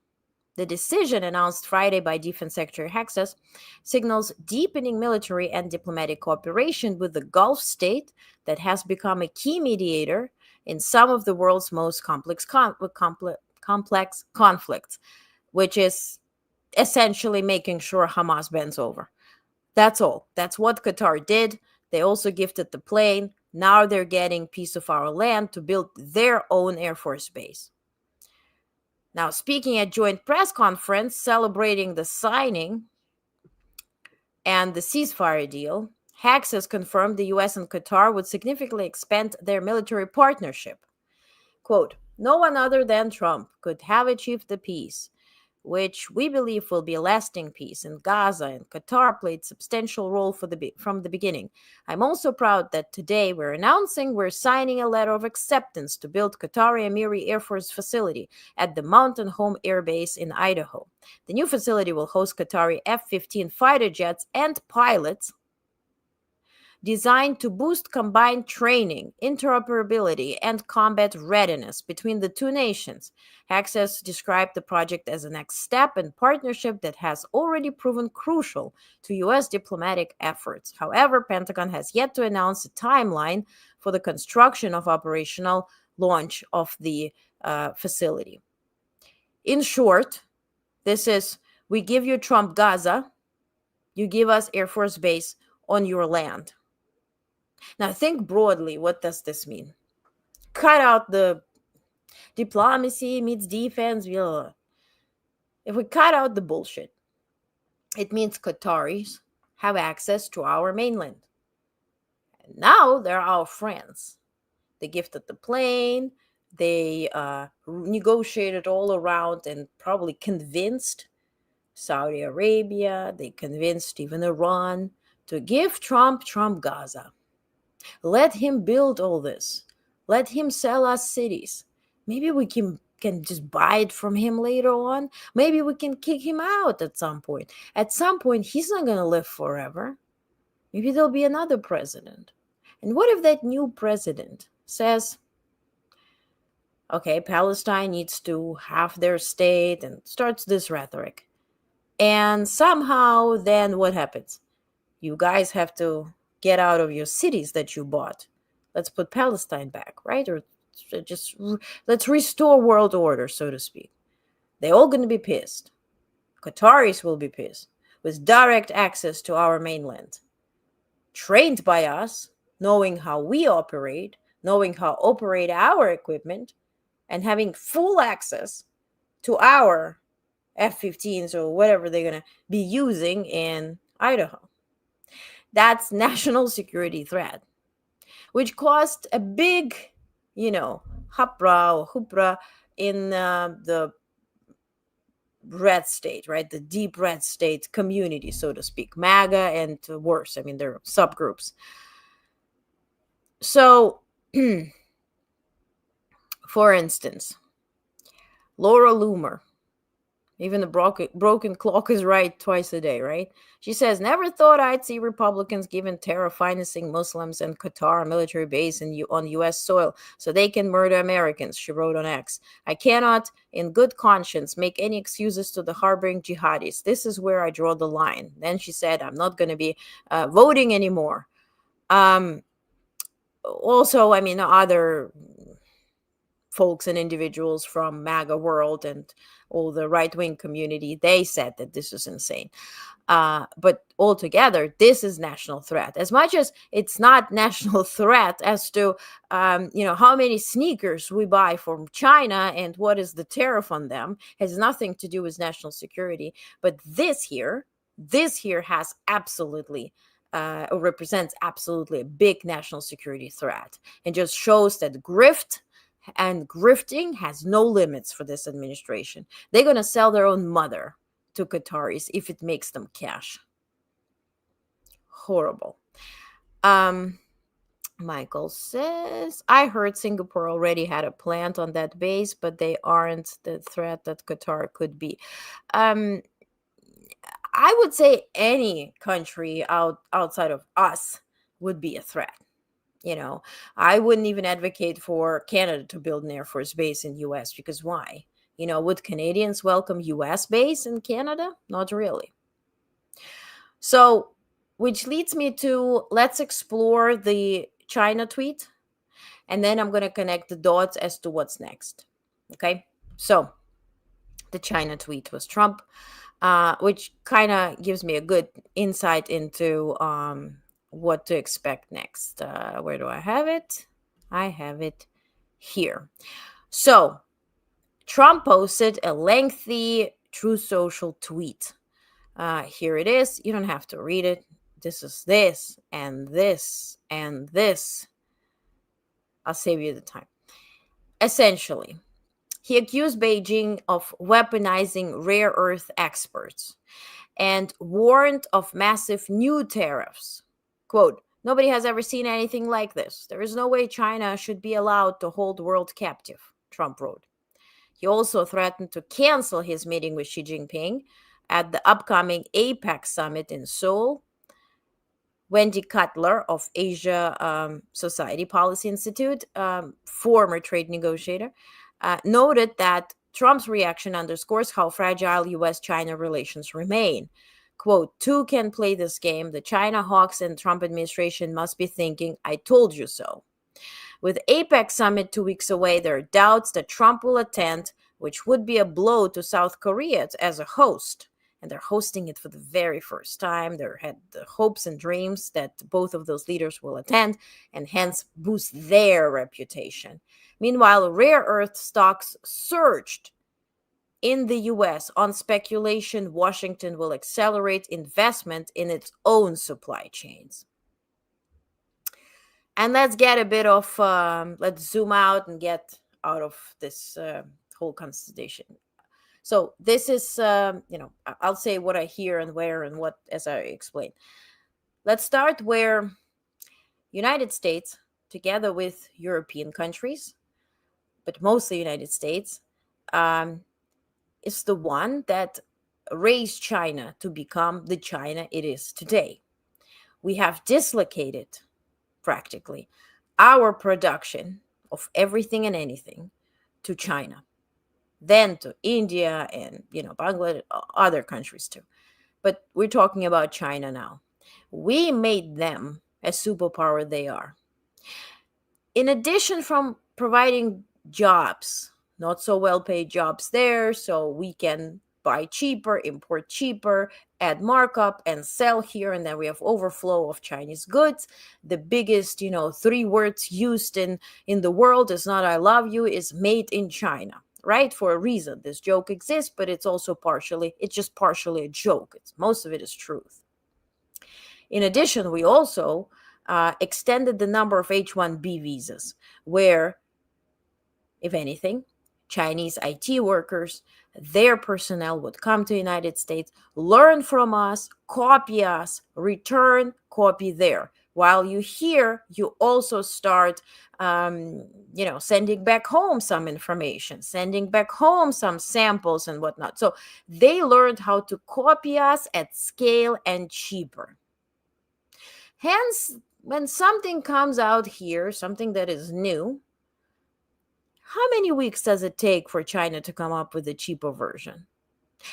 The decision announced Friday by Defense Secretary Hexas signals deepening military and diplomatic cooperation with the Gulf state that has become a key mediator in some of the world's most complex conflicts, which is essentially making sure Hamas bends over. That's all. That's what Qatar did. They also gifted the plane. Now they're getting piece of our land to build their own Air Force base. Now, speaking at joint press conference celebrating the signing and the ceasefire deal, Hacks has confirmed the US and Qatar would significantly expand their military partnership. Quote, no one other than Trump could have achieved the peace, which we believe will be a lasting peace in Gaza, and Qatar played substantial role from the beginning. I'm also proud that today we're announcing we're signing a letter of acceptance to build Qatari Amiri Air Force facility at the Mountain Home Air Base in Idaho. The new facility will host Qatari F-15 fighter jets and pilots, designed to boost combined training, interoperability, and combat readiness between the two nations. Hexas described the project as a next step in partnership that has already proven crucial to U.S. diplomatic efforts. However, Pentagon has yet to announce a timeline for the construction of operational launch of the facility. In short, this is, we give you Trump Gaza, you give us Air Force Base on your land. Now, think broadly, what does this mean? Cut out the diplomacy meets defense. If we cut out the bullshit, it means Qataris have access to our mainland. And now they're our friends. They gifted the plane. They negotiated all around and probably convinced Saudi Arabia. They convinced even Iran to give Trump Gaza. Let him build all this. Let him sell us cities. Maybe we can just buy it from him later on. Maybe we can kick him out at some point. At some point, he's not going to live forever. Maybe there'll be another president. And what if that new president says, okay, Palestine needs to have their state, and starts this rhetoric. And somehow then what happens? You guys have to get out of your cities that you bought. Let's put Palestine back, right? Or just let's restore world order, so to speak. They're all going to be pissed. Qataris will be pissed, with direct access to our mainland, trained by us, knowing how we operate, knowing how to operate our equipment, and having full access to our F-15s or whatever they're going to be using in Idaho. That's national security threat, which caused a big, hupra in the red state, right? The deep red state community, so to speak, MAGA and worse. I mean, there are subgroups. So, for instance, Laura Loomer, even the broken clock is right twice a day, right? She says, never thought I'd see Republicans giving terror financing Muslims and Qatar a military base on U.S. soil so they can murder Americans, she wrote on X. I cannot, in good conscience, make any excuses to the harboring jihadis. This is where I draw the line. Then she said, I'm not going to be voting anymore. Also, I mean, other folks and individuals from MAGA world and all the right-wing community, they said that this is insane. But altogether, this is national threat. As much as it's not national threat as to, how many sneakers we buy from China and what is the tariff on them, has nothing to do with national security. But this here has absolutely represents absolutely a big national security threat, and just shows that grift and grifting has no limits for this administration. They're going to sell their own mother to Qataris if it makes them cash. Horrible. Michael says, I heard Singapore already had a plant on that base, but they aren't the threat that Qatar could be. I would say any country outside of us would be a threat. I wouldn't even advocate for Canada to build an Air Force base in US, because why? Would Canadians welcome US base in Canada? Not really. So, which leads me to, let's explore the China tweet, and then I'm going to connect the dots as to what's next. Okay? So, the China tweet was Trump, which kind of gives me a good insight into what to expect next. Where do I have it? I have it here. So, Trump posted a lengthy True Social tweet. Here it is. You don't have to read it. This is this and this and this. I'll save you the time. Essentially, he accused Beijing of weaponizing rare earth experts and warned of massive new tariffs. Quote, "Nobody has ever seen anything like this. There is no way China should be allowed to hold the world captive," Trump wrote. He also threatened to cancel his meeting with Xi Jinping at the upcoming APEC summit in Seoul. Wendy Cutler of Asia Society Policy Institute, former trade negotiator, noted that Trump's reaction underscores how fragile U.S.-China relations remain. Quote, "Two can play this game. The China hawks and Trump administration must be thinking, 'I told you so.'" With APEC summit 2 weeks away, there are doubts that Trump will attend, which would be a blow to South Korea as a host. And they're hosting it for the very first time. They had the hopes and dreams that both of those leaders will attend and hence boost their reputation. Meanwhile, rare earth stocks surged in the US on speculation Washington will accelerate investment in its own supply chains. And let's get a bit of, let's zoom out and get out of this whole constellation. So this is, I'll say what I hear and where and what as I explain. Let's start where United States, together with European countries, but mostly United States, is the one that raised China to become the China it is today. We have dislocated, practically, our production of everything and anything to China, then to India and, Bangladesh, other countries too. But we're talking about China now. We made them a superpower they are. In addition from providing jobs, not so well-paid jobs there, so we can buy cheaper, import cheaper, add markup and sell here, and then we have overflow of Chinese goods. The biggest, 3 words used in the world is not "I love you," is "made in China." Right? For a reason. This joke exists, but it's just partially a joke. Most of it is truth. In addition, we also extended the number of H-1B visas, where, if anything, Chinese IT workers, their personnel would come to the United States, learn from us, copy us, return, copy there. While you here, you also start, sending back home some information, sending back home some samples and whatnot. So they learned how to copy us at scale and cheaper. Hence, when something comes out here, something that is new, how many weeks does it take for China to come up with a cheaper version?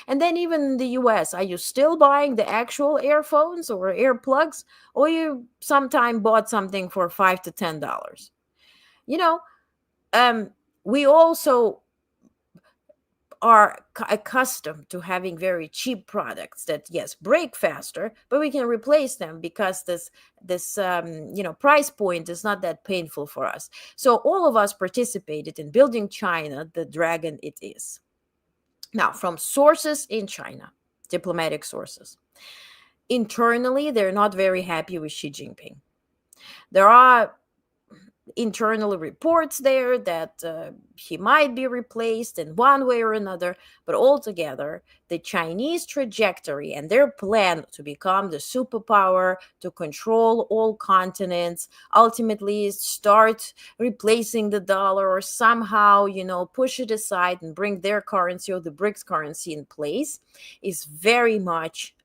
And then even in the US, are you still buying the actual earphones or earplugs, or you sometime bought something for $5 to $10? We also are accustomed to having very cheap products that, yes, break faster, but we can replace them because this price point is not that painful for us. So all of us participated in building China the dragon it is. Now, from sources in China, diplomatic sources, internally, they're not very happy with Xi Jinping. There are internal reports there that he might be replaced in one way or another. But altogether, the Chinese trajectory and their plan to become the superpower, to control all continents, ultimately start replacing the dollar or somehow, push it aside and bring their currency or the BRICS currency in place, is very much,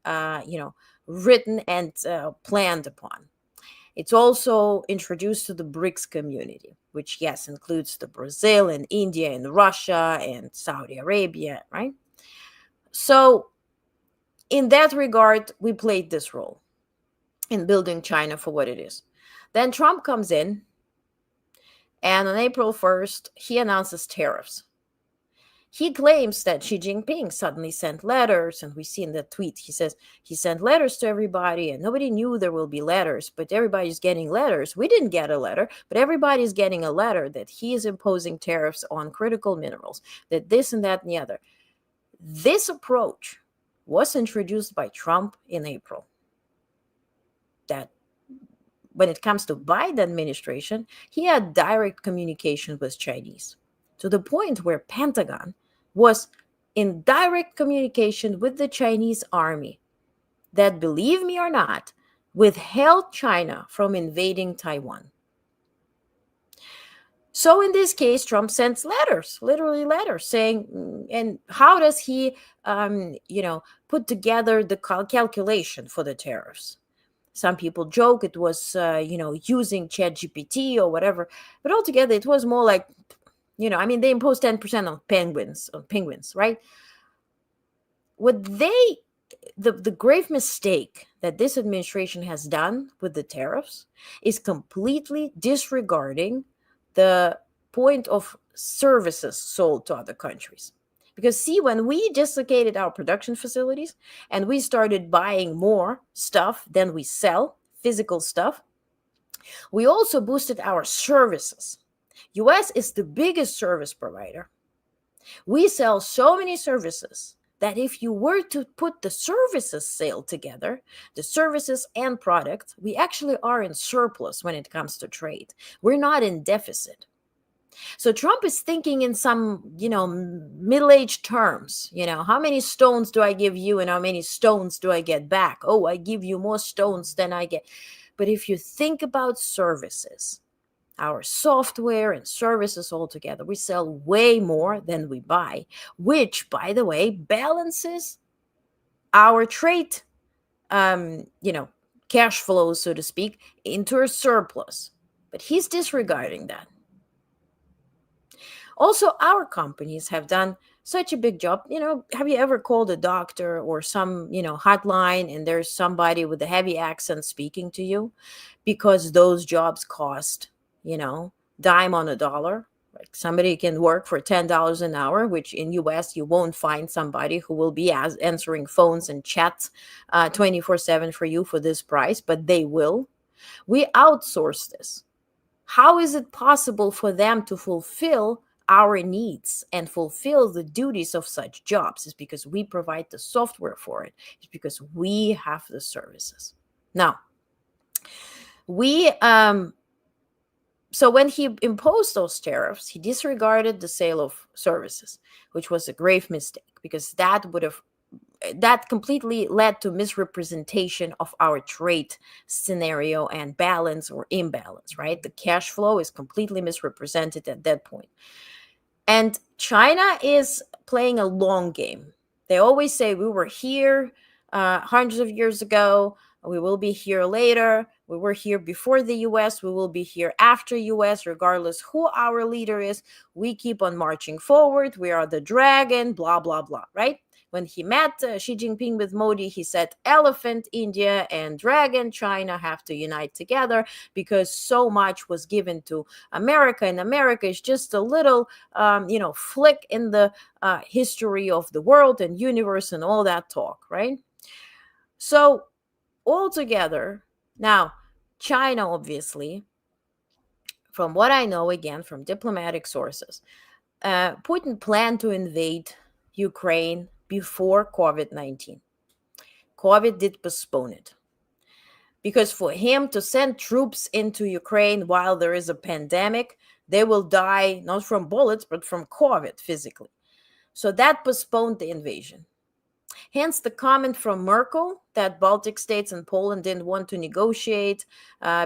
written and planned upon. It's also introduced to the BRICS community, which, yes, includes the Brazil and India and Russia and Saudi Arabia, right? So in that regard, we played this role in building China for what it is. Then Trump comes in, and on April 1st, he announces tariffs. He claims that Xi Jinping suddenly sent letters, and we see in that tweet, he says he sent letters to everybody, and nobody knew there will be letters, but everybody's getting letters. We didn't get a letter, but everybody's getting a letter that he is imposing tariffs on critical minerals, that this and that and the other. This approach was introduced by Trump in April. That when it comes to Biden administration, he had direct communication with Chinese, to the point where Pentagon was in direct communication with the Chinese army that, believe me or not, withheld China from invading Taiwan. So in this case, Trump sends letters, literally letters, saying, and how does he, put together the calculation for the tariffs? Some people joke it was, using ChatGPT or whatever, but altogether it was more like, they imposed 10% on penguins, right? The grave mistake that this administration has done with the tariffs is completely disregarding the point of services sold to other countries. Because see, when we dislocated our production facilities and we started buying more stuff than we sell, physical stuff, we also boosted our services. US is the biggest service provider. We sell so many services that if you were to put the services sale together, the services and products, we actually are in surplus when it comes to trade. We're not in deficit. So Trump is thinking in some, middle-aged terms. How many stones do I give you and how many stones do I get back? Oh, I give you more stones than I get. But if you think about services, our software and services altogether, we sell way more than we buy, which, by the way, balances our trade, cash flows, so to speak, into a surplus. But he's disregarding that. Also, our companies have done such a big job. Have you ever called a doctor or some, hotline and there's somebody with a heavy accent speaking to you? Because those jobs cost, dime on a dollar. Like somebody can work for $10 an hour, which in US you won't find somebody who will be answering phones and chats 24/7 for you for this price, but they will. We outsource this. How is it possible for them to fulfill our needs and fulfill the duties of such jobs? Is because we provide the software for it. It's because we have the services. Now, so when he imposed those tariffs, he disregarded the sale of services, which was a grave mistake, because that completely led to misrepresentation of our trade scenario and balance or imbalance, right? The cash flow is completely misrepresented at that point. And China is playing a long game. They always say we were here hundreds of years ago. We will be here later. We were here before the US. We will be here after US, regardless who our leader is. We keep on marching forward. We are the dragon, blah, blah, blah, right? When he met Xi Jinping with Modi, he said, elephant, India, and dragon, China have to unite together because so much was given to America. And America is just a little, flick in the history of the world and universe and all that talk, right? So altogether, now, China, obviously, from what I know, again, from diplomatic sources, Putin planned to invade Ukraine before COVID-19. COVID did postpone it. because for him to send troops into Ukraine while there is a pandemic, they will die not from bullets, but from COVID physically. So that postponed the invasion. Hence the comment from Merkel that Baltic states and Poland didn't want to negotiate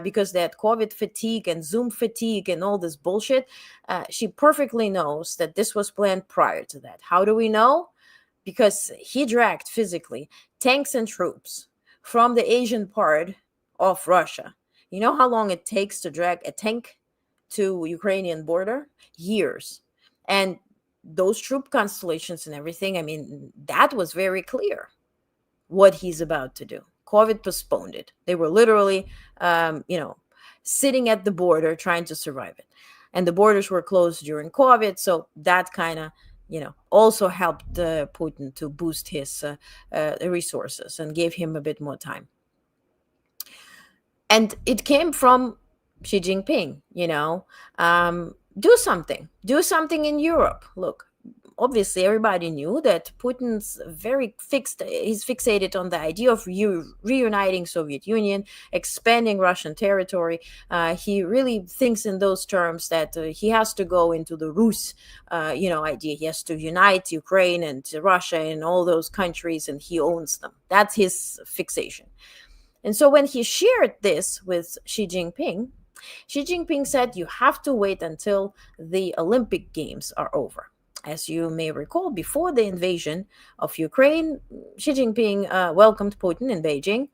because they had COVID fatigue and Zoom fatigue and all this bullshit. She perfectly knows that this was planned prior to that. How do we know? Because he dragged physically tanks and troops from the Asian part of Russia. You know how long it takes to drag a tank to Ukrainian border? Years. And those troop constellations and everything, I mean, that was very clear what he's about to do. COVID postponed it. They were literally, sitting at the border trying to survive it. And the borders were closed during COVID. So that kind of, also helped Putin to boost his resources and gave him a bit more time. And it came from Xi Jinping, do something in Europe. Look, obviously everybody knew that Putin's he's fixated on the idea of reuniting Soviet Union, expanding Russian territory. He really thinks in those terms that he has to go into the Rus, idea. He has to unite Ukraine and Russia and all those countries, and he owns them. That's his fixation. And so when he shared this with Xi Jinping said, you have to wait until the Olympic Games are over. As you may recall, before the invasion of Ukraine, Xi Jinping welcomed Putin in Beijing.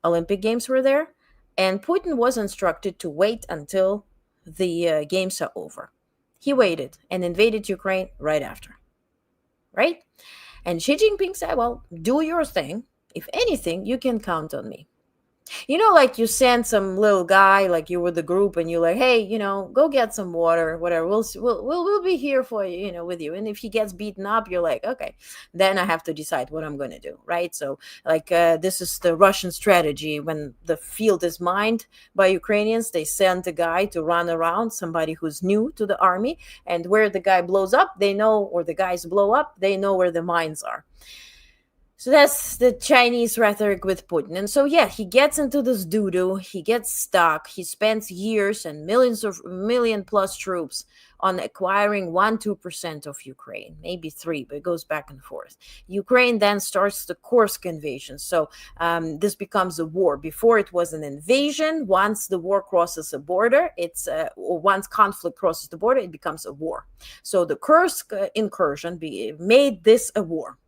Olympic Games were there, and Putin was instructed to wait until the games are over. He waited and invaded Ukraine right after, right? And Xi Jinping said, well, do your thing. If anything, you can count on me. Like you send some little guy, like you were the group, and you're like, hey, go get some water, whatever. We'll be here for you, with you. And if he gets beaten up, you're like, okay, then I have to decide what I'm going to do, right? So, this is the Russian strategy. When the field is mined by Ukrainians, they send a guy to run around, somebody who's new to the army, and where the guy blows up, they know, or the guys blow up, they know where the mines are. So that's the Chinese rhetoric with Putin. And so, yeah, he gets into this doo-doo. He gets stuck. He spends years and million plus troops on acquiring 1-2% of Ukraine, maybe 3%, but it goes back and forth. Ukraine then starts the Kursk invasion. So this becomes a war. Before it was an invasion. Once the war crosses a border, or once conflict crosses the border, it becomes a war. So the Kursk incursion made this a war.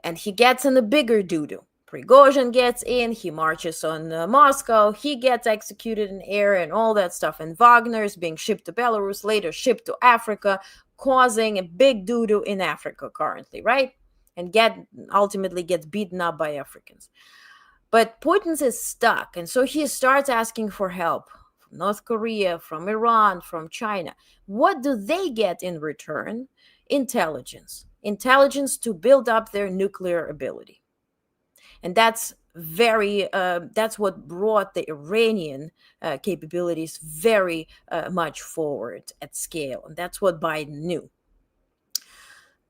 And he gets in a bigger doo-doo. Prigozhin gets in, he marches on Moscow, he gets executed in air and all that stuff. And Wagner is being shipped to Belarus, later shipped to Africa, causing a big doo-doo in Africa currently, right? And ultimately gets beaten up by Africans. But Putin is stuck, and so he starts asking for help from North Korea, from Iran, from China. What do they get in return? Intelligence to build up their nuclear ability. And that's what brought the Iranian capabilities very much forward at scale. And that's what Biden knew.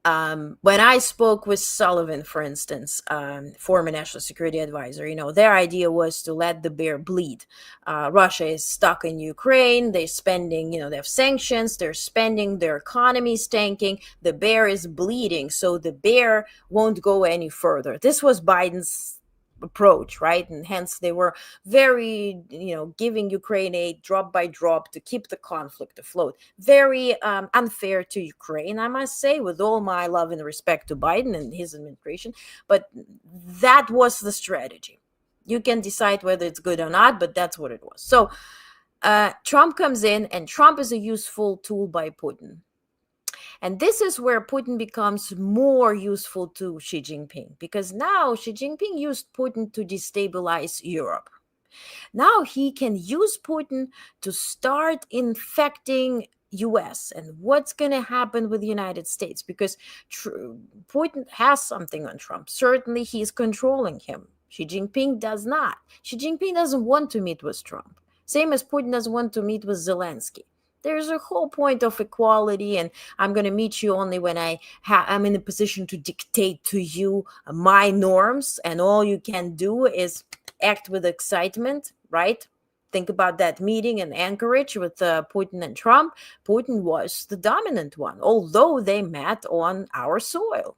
When I spoke with Sullivan, for instance, former national security advisor, their idea was to let the bear bleed. Russia is stuck in Ukraine. They're spending, they have sanctions. They're spending, their economy is tanking. The bear is bleeding. So the bear won't go any further. This was Biden's approach, right? And hence they were very, giving Ukraine aid drop by drop to keep the conflict afloat. Very unfair to Ukraine, I must say, with all my love and respect to Biden and his administration. But that was the strategy. You can decide whether it's good or not, but that's what it was. So Trump comes in, and Trump is a useful tool by Putin. And this is where Putin becomes more useful to Xi Jinping, because now Xi Jinping used Putin to destabilize Europe. Now he can use Putin to start infecting US and what's going to happen with the United States, because Putin has something on Trump. Certainly he's controlling him. Xi Jinping does not. Xi Jinping doesn't want to meet with Trump. Same as Putin doesn't want to meet with Zelensky. There's a whole point of equality, and I'm going to meet you only when I'm in a position to dictate to you my norms, and all you can do is act with excitement, right? Think about that meeting in Anchorage with Putin and Trump. Putin was the dominant one, although they met on our soil,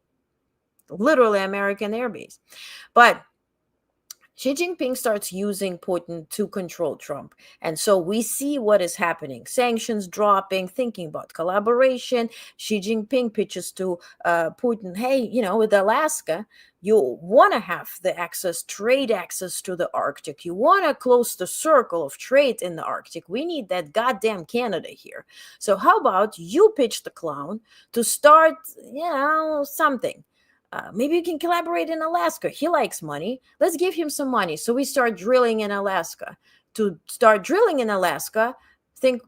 literally American airbase. But Xi Jinping starts using Putin to control Trump. And so we see what is happening. Sanctions dropping, thinking about collaboration. Xi Jinping pitches to Putin, hey, with Alaska, you want to have the trade access to the Arctic. You want to close the circle of trade in the Arctic. We need that goddamn Canada here. So how about you pitch the clown to start, something. Maybe you can collaborate in Alaska. He likes money. Let's give him some money. So we start drilling in Alaska. To start drilling in Alaska,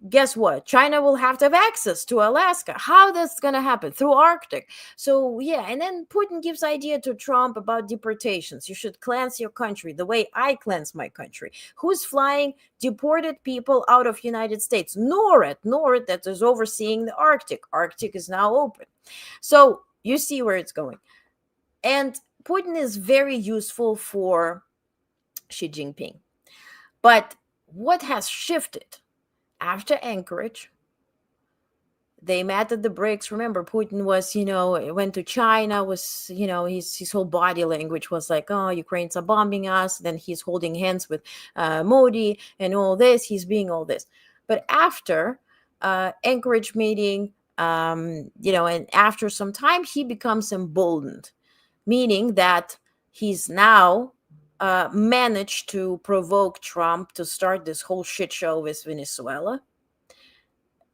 guess what? China will have to have access to Alaska. How that's going to happen? Through Arctic. So yeah, and then Putin gives idea to Trump about deportations. You should cleanse your country the way I cleanse my country. Who's flying deported people out of United States? NORAD that is overseeing the Arctic. Arctic is now open. So you see where it's going. And Putin is very useful for Xi Jinping. But what has shifted? After Anchorage, they met at the BRICS. Remember, Putin was, went to China, was, his whole body language was like, oh, Ukrainians are bombing us. Then he's holding hands with Modi and all this. He's being all this. But after Anchorage meeting, and after some time, he becomes emboldened. Meaning that he's now managed to provoke Trump to start this whole shit show with Venezuela.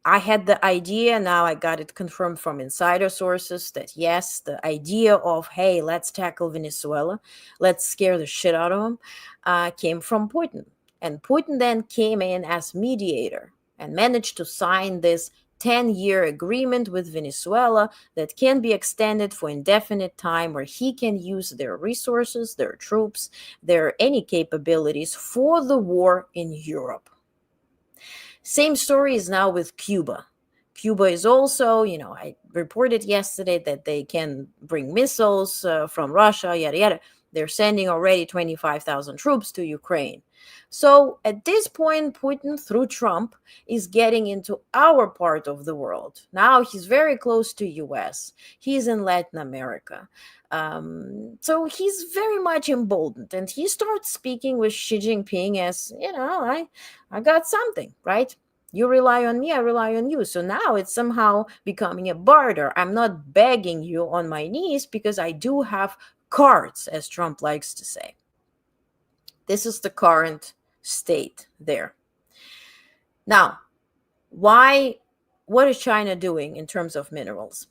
I had the idea, now I got it confirmed from insider sources that yes, the idea of, hey, let's tackle Venezuela, let's scare the shit out of him, came from Putin. And Putin then came in as mediator and managed to sign this 10-year agreement with Venezuela that can be extended for indefinite time, where he can use their resources, their troops, any capabilities for the war in Europe. Same story is now with Cuba. Cuba is also, I reported yesterday that they can bring missiles from Russia, yada, yada. They're sending already 25,000 troops to Ukraine. So at this point, Putin, through Trump, is getting into our part of the world. Now he's very close to US. He's in Latin America. So he's very much emboldened. And he starts speaking with Xi Jinping as, I got something, right? You rely on me, I rely on you. So now it's somehow becoming a barter. I'm not begging you on my knees because I do have cards, as Trump likes to say. This is the current state there. Now, what is China doing in terms of minerals?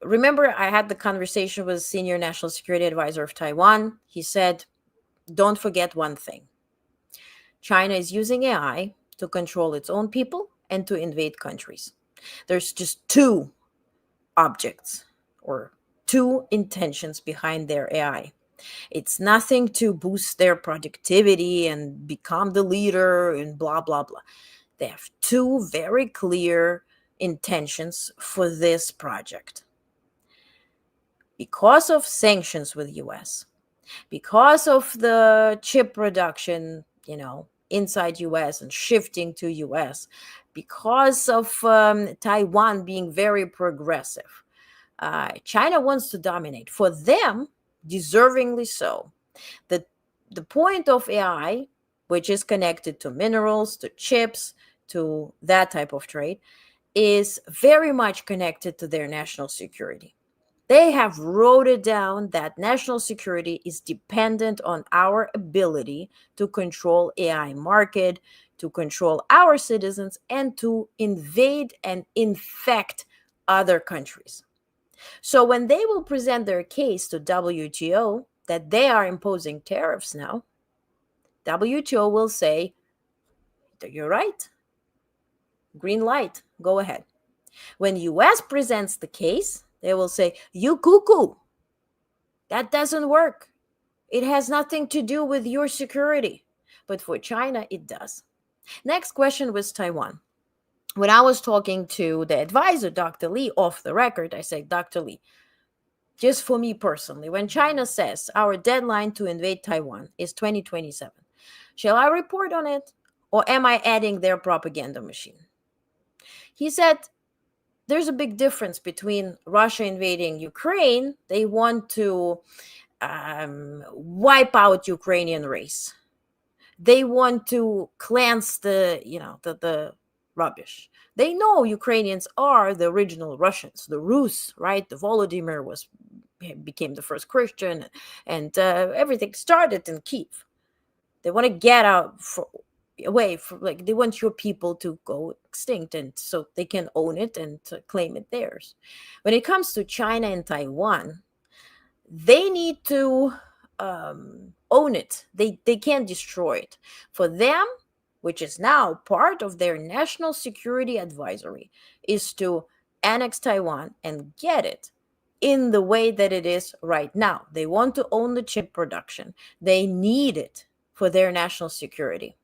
Remember, I had the conversation with Senior National Security Advisor of Taiwan. He said, don't forget one thing. China is using AI to control its own people and to invade countries. There's just two objects or two intentions behind their AI. It's nothing to boost their productivity and become the leader and blah, blah, blah. They have two very clear intentions for this project. Because of sanctions with US, because of the chip production, inside US and shifting to US, because of Taiwan being very progressive, China wants to dominate. For them, deservingly so. The point of AI, which is connected to minerals, to chips, to that type of trade, is very much connected to their national security. They have wrote it down that national security is dependent on our ability to control AI market, to control our citizens, and to invade and infect other countries. So when they will present their case to WTO that they are imposing tariffs now, WTO will say, you're right. Green light, go ahead. When US presents the case, they will say, you cuckoo. That doesn't work. It has nothing to do with your security. But for China, it does. Next question was Taiwan. When I was talking to the advisor, Dr. Lee, off the record, I said, Dr. Lee, just for me personally, when China says our deadline to invade Taiwan is 2027, shall I report on it, or am I adding their propaganda machine? He said, there's a big difference between Russia invading Ukraine. They want to wipe out Ukrainian race. They want to cleanse the rubbish. They know Ukrainians are the original Russians, the Rus, right? The Volodymyr became the first Christian, and everything started in Kiev. They want to get away from, like, they want your people to go extinct, and so they can own it and claim it theirs. When it comes to China and Taiwan, they need to own it. They can't destroy it. For them, which is now part of their national security advisory, is to annex Taiwan and get it in the way that it is right now. They want to own the chip production. They need it for their national security.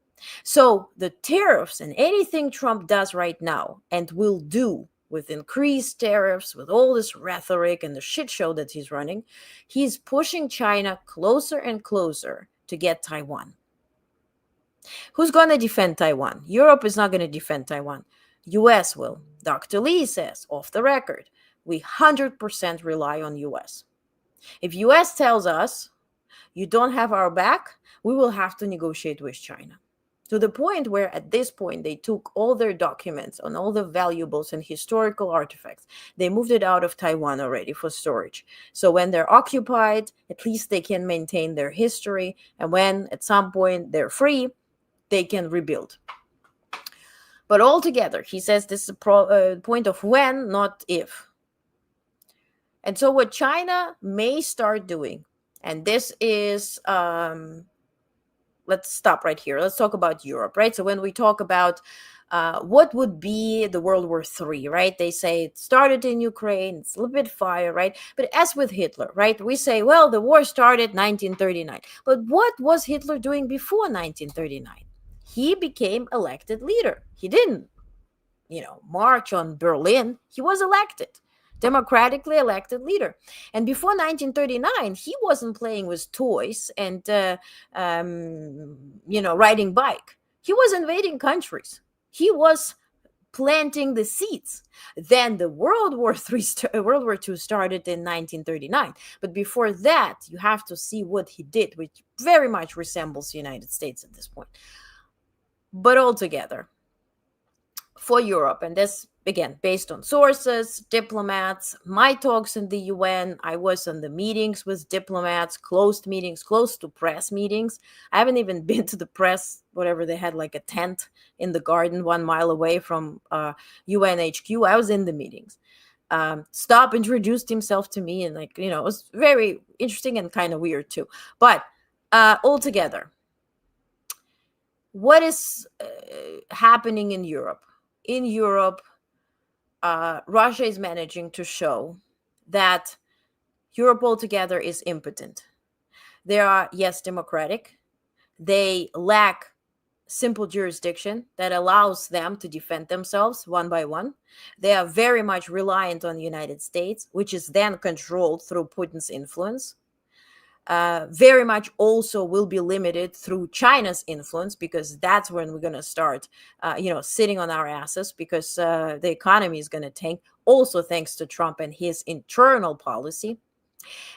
So the tariffs and anything Trump does right now and will do with increased tariffs, with all this rhetoric and the shit show that he's running, he's pushing China closer and closer to get Taiwan. Who's going to defend Taiwan? Europe is not going to defend Taiwan. US will. Dr. Lee says, off the record, we 100% rely on US. If US tells us you don't have our back, we will have to negotiate with China. To the point where at this point they took all their documents on all the valuables and historical artifacts. They moved it out of Taiwan already for storage. So when they're occupied, at least they can maintain their history. And when at some point they're free, they can rebuild. But altogether, he says this is a point of when, not if. And so what China may start doing, and this is, let's stop right here. Let's talk about Europe, right? So when we talk about what would be the World War III, right? They say it started in Ukraine, it's a little bit fire, right? But as with Hitler, right? We say, well, the war started 1939. But what was Hitler doing before 1939? He became elected leader. He didn't, march on Berlin. He was elected, democratically elected leader. And before 1939, he wasn't playing with toys and, riding bike. He was invading countries. He was planting the seeds. Then the World War II started in 1939. But before that, you have to see what he did, which very much resembles the United States at this point. But altogether, for Europe, and this, again, based on sources, diplomats, my talks in the UN, I was on the meetings with diplomats, closed meetings, close to press meetings. I haven't even been to the press, whatever, they had like a tent in the garden 1 mile away from UN HQ. I was in the meetings. Stop introduced himself to me, and it was very interesting and kind of weird too. But altogether, what is happening in Europe? In Europe, Russia is managing to show that Europe altogether is impotent. They are, yes, democratic. They lack simple jurisdiction that allows them to defend themselves one by one. They are very much reliant on the United States, which is then controlled through Putin's influence. Very much also will be limited through China's influence, because that's when we're going to start, sitting on our asses, because the economy is going to tank, also thanks to Trump and his internal policy.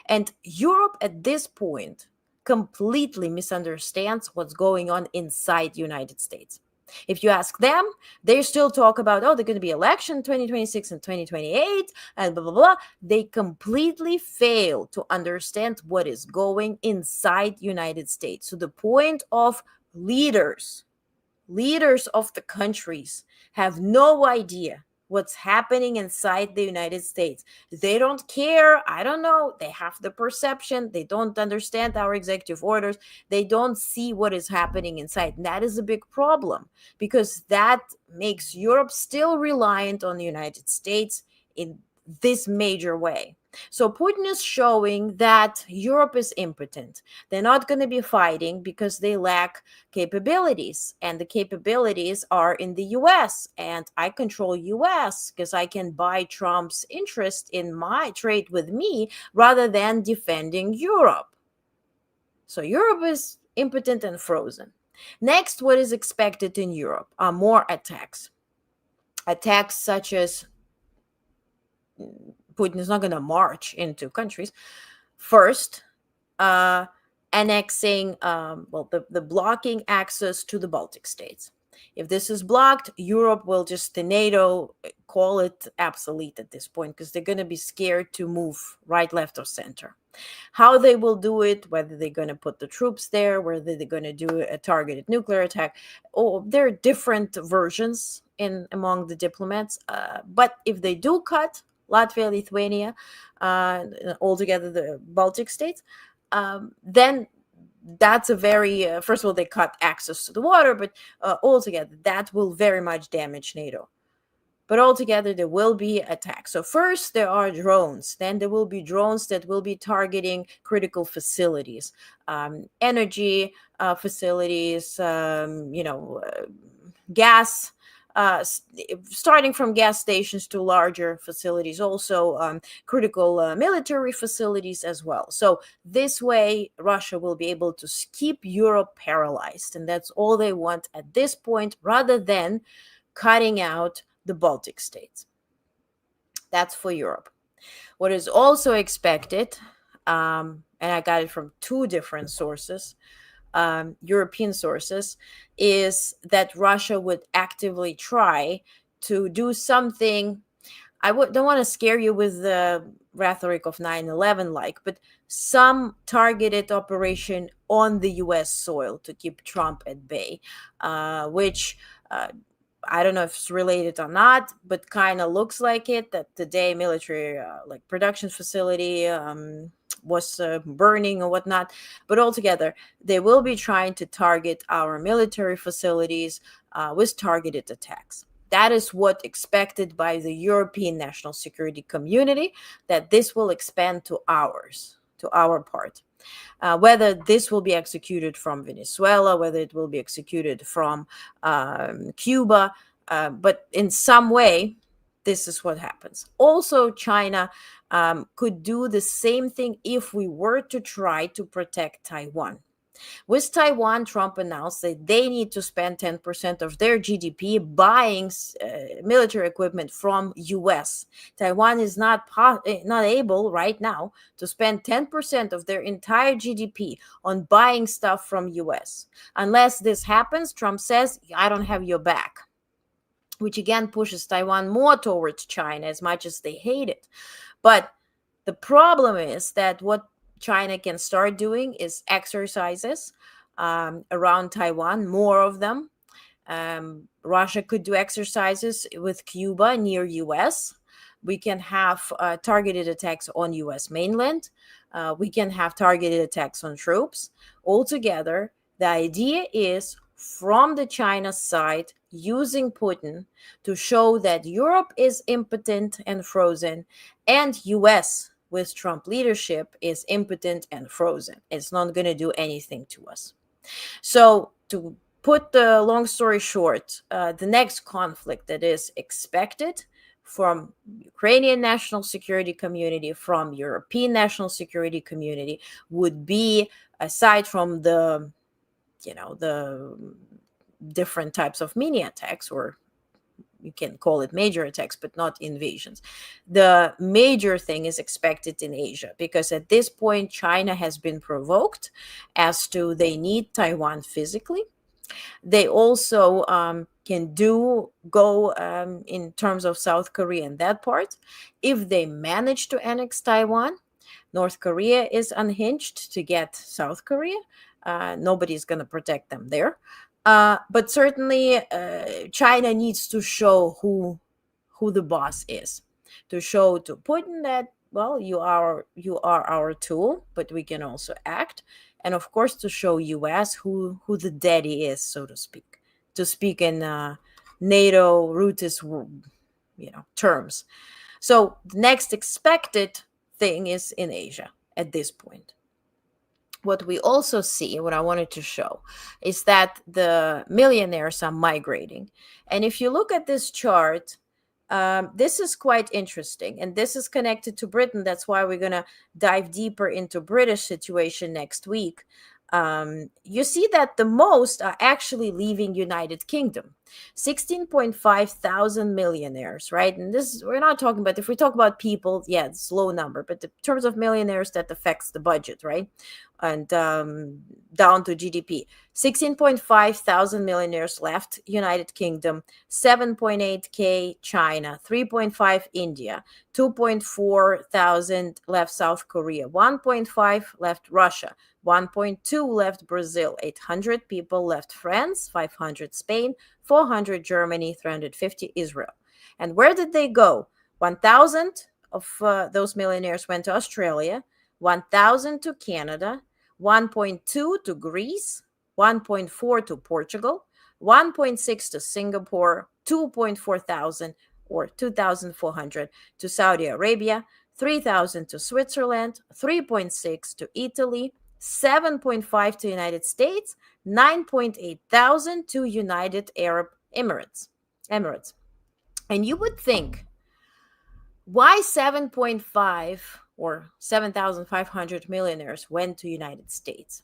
And Europe at this point completely misunderstands what's going on inside the United States. If you ask them, they still talk about, they're going to be election 2026 and 2028 and blah, blah, blah. They completely fail to understand what is going inside the United States, to the point of leaders of the countries have no idea what's happening inside the United States. They don't care. I don't know. They have the perception. They don't understand our executive orders. They don't see what is happening inside. And that is a big problem, because that makes Europe still reliant on the United States in this major way. So Putin is showing that Europe is impotent. They're not going to be fighting because they lack capabilities, and the capabilities are in the US, and I control US because I can buy Trump's interest in my trade with me rather than defending Europe. So Europe is impotent and frozen. Next, what is expected in Europe are more attacks. Attacks such as Putin is not going to march into countries. First, annexing, the blocking access to the Baltic states. If this is blocked, Europe will just, the NATO, call it obsolete at this point because they're going to be scared to move right, left, or center. How they will do it, whether they're going to put the troops there, whether they're going to do a targeted nuclear attack, there are different versions among the diplomats. But if they do cut Latvia, Lithuania, altogether the Baltic states, then that's a very, first of all, they cut access to the water, but altogether that will very much damage NATO. But altogether, there will be attacks. So first, there are drones. Then there will be drones that will be targeting critical facilities, energy facilities, gas, starting from gas stations to larger facilities, also critical military facilities as well. So this way, Russia will be able to keep Europe paralyzed. And that's all they want at this point, rather than cutting out the Baltic states. That's for Europe. What is also expected, and I got it from two different sources, European sources, is that Russia would actively try to do something. Don't want to scare you with the rhetoric of 9/11 but some targeted operation on the US soil to keep Trump at bay, which I don't know if it's related or not, but kind of looks like it, that today military production facility was burning or whatnot. But altogether, they will be trying to target our military facilities with targeted attacks. That is what expected by the European national security community, that this will expand to our part. Whether this will be executed from Venezuela, whether it will be executed from Cuba, but in some way, this is what happens. Also, China could do the same thing if we were to try to protect Taiwan. With Taiwan, Trump announced that they need to spend 10% of their GDP buying military equipment from US. Taiwan is not able right now to spend 10% of their entire GDP on buying stuff from US. Unless this happens, Trump says, I don't have your back, which again pushes Taiwan more towards China, as much as they hate it. But the problem is that what China can start doing is exercises around Taiwan, more of them. Russia could do exercises with Cuba near US. We can have targeted attacks on US mainland. We can have targeted attacks on troops. Altogether, the idea is, from the China side, using Putin to show that Europe is impotent and frozen, and US with Trump leadership is impotent and frozen. It's not going to do anything to us. So to put the long story short, the next conflict that is expected from Ukrainian national security community, from European national security community, would be, aside from the different types of mini attacks, or you can call it major attacks, but not invasions. The major thing is expected in Asia, because at this point, China has been provoked as to they need Taiwan physically. They also can go in terms of South Korea and that part. If they manage to annex Taiwan, North Korea is unhinged to get South Korea. Nobody's going to protect them there. But certainly, China needs to show who the boss is, to show to Putin that, well, you are our tool, but we can also act, and of course to show US who the daddy is, so to speak, in NATO rootist terms. So the next expected thing is in Asia at this point. What we also see, what I wanted to show, is that the millionaires are migrating. And if you look at this chart, this is quite interesting. And this is connected to Britain. That's why we're going to dive deeper into British situation next week. You see that the most are actually leaving United Kingdom. 16.5 thousand millionaires, right? And this, we're not talking about, if we talk about people, yeah, it's a low number, but in terms of millionaires, that affects the budget, right? And down to GDP. 16.5 thousand millionaires left United Kingdom, 7.8K China, 3.5 India, 2.4 thousand left South Korea, 1.5 left Russia, 1.2 left Brazil, 800 people left France, 500 Spain, 400 Germany, 350 Israel. And where did they go? 1,000 of those millionaires went to Australia, 1,000 to Canada, 1.2 to Greece, 1.4 to Portugal, 1.6 to Singapore, 2.4 thousand or 2,400 to Saudi Arabia, 3,000 to Switzerland, 3.6 to Italy, 7.5 to United States, 9.8 thousand to United Arab Emirates. And you would think, why 7.5 or 7,500 millionaires went to United States?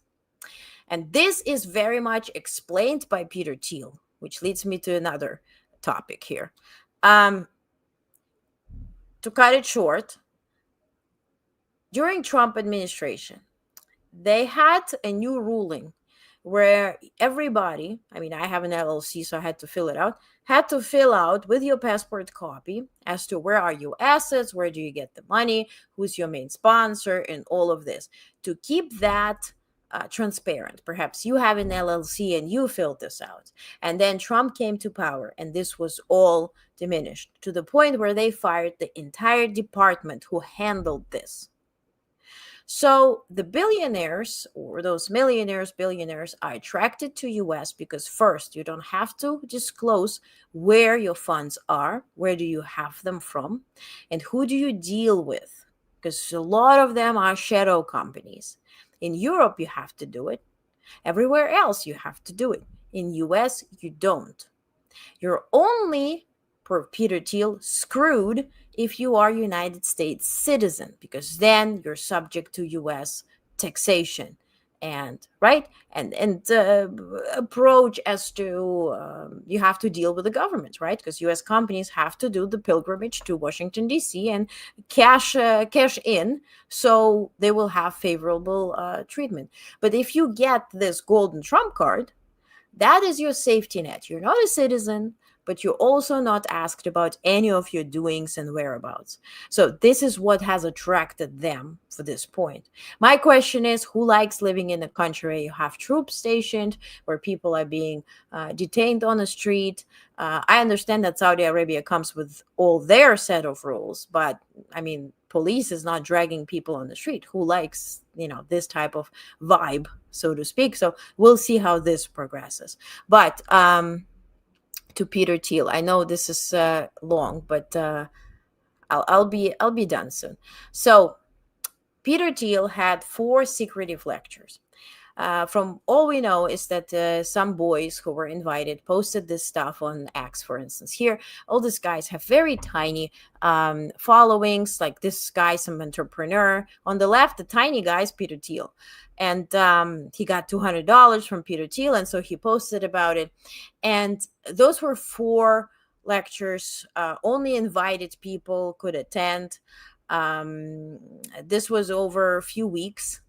And this is very much explained by Peter Thiel, which leads me to another topic here. To cut it short, during Trump administration, they had a new ruling where everybody, I mean, I have an LLC, so I had to fill it out, had to fill out with your passport copy as to where are your assets, where do you get the money, who's your main sponsor, and all of this, to keep that transparent. Perhaps you have an LLC and you filled this out. And then Trump came to power and this was all diminished to the point where they fired the entire department who handled this. So the billionaires, or those millionaires, billionaires, are attracted to US because first, you don't have to disclose where your funds are, where do you have them from, and who do you deal with, because a lot of them are shadow companies. In Europe, you have to do it. Everywhere else, you have to do it. In US, you don't. You're only, per Peter Thiel, screwed if you are United States citizen, because then you're subject to US taxation and right and approach as to you have to deal with the government, right? Because US companies have to do the pilgrimage to Washington DC and cash in, so they will have favorable treatment. But if you get this golden Trump card, that is your safety net. You're not a citizen, but you're also not asked about any of your doings and whereabouts. So this is what has attracted them for this point. My question is, who likes living in a country where you have troops stationed, where people are being detained on the street? I understand that Saudi Arabia comes with all their set of rules, but I mean, police is not dragging people on the street. Who likes, this type of vibe, so to speak? So we'll see how this progresses. But to Peter Thiel, I know this is long, but I'll be done soon. So Peter Thiel had 4 secretive lectures. From all we know is that some boys who were invited posted this stuff on X, for instance. Here, all these guys have very tiny followings, like this guy, some entrepreneur. On the left, the tiny guy is Peter Thiel. And he got $200 from Peter Thiel, and so he posted about it. And those were 4 lectures. Only invited people could attend. This was over a few weeks.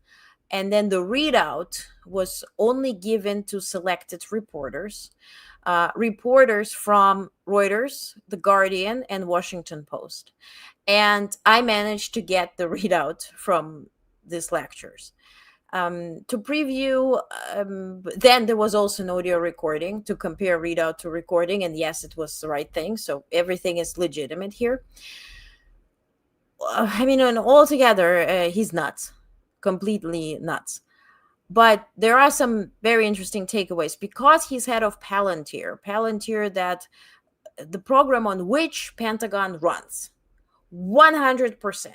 And then the readout was only given to selected reporters, reporters from Reuters, The Guardian, and Washington Post. And I managed to get the readout from these lectures. To preview, then there was also an audio recording to compare readout to recording. And yes, it was the right thing. So everything is legitimate here. I mean, and altogether, he's nuts. Completely nuts. But there are some very interesting takeaways because he's head of Palantir, that the program on which Pentagon runs 100%,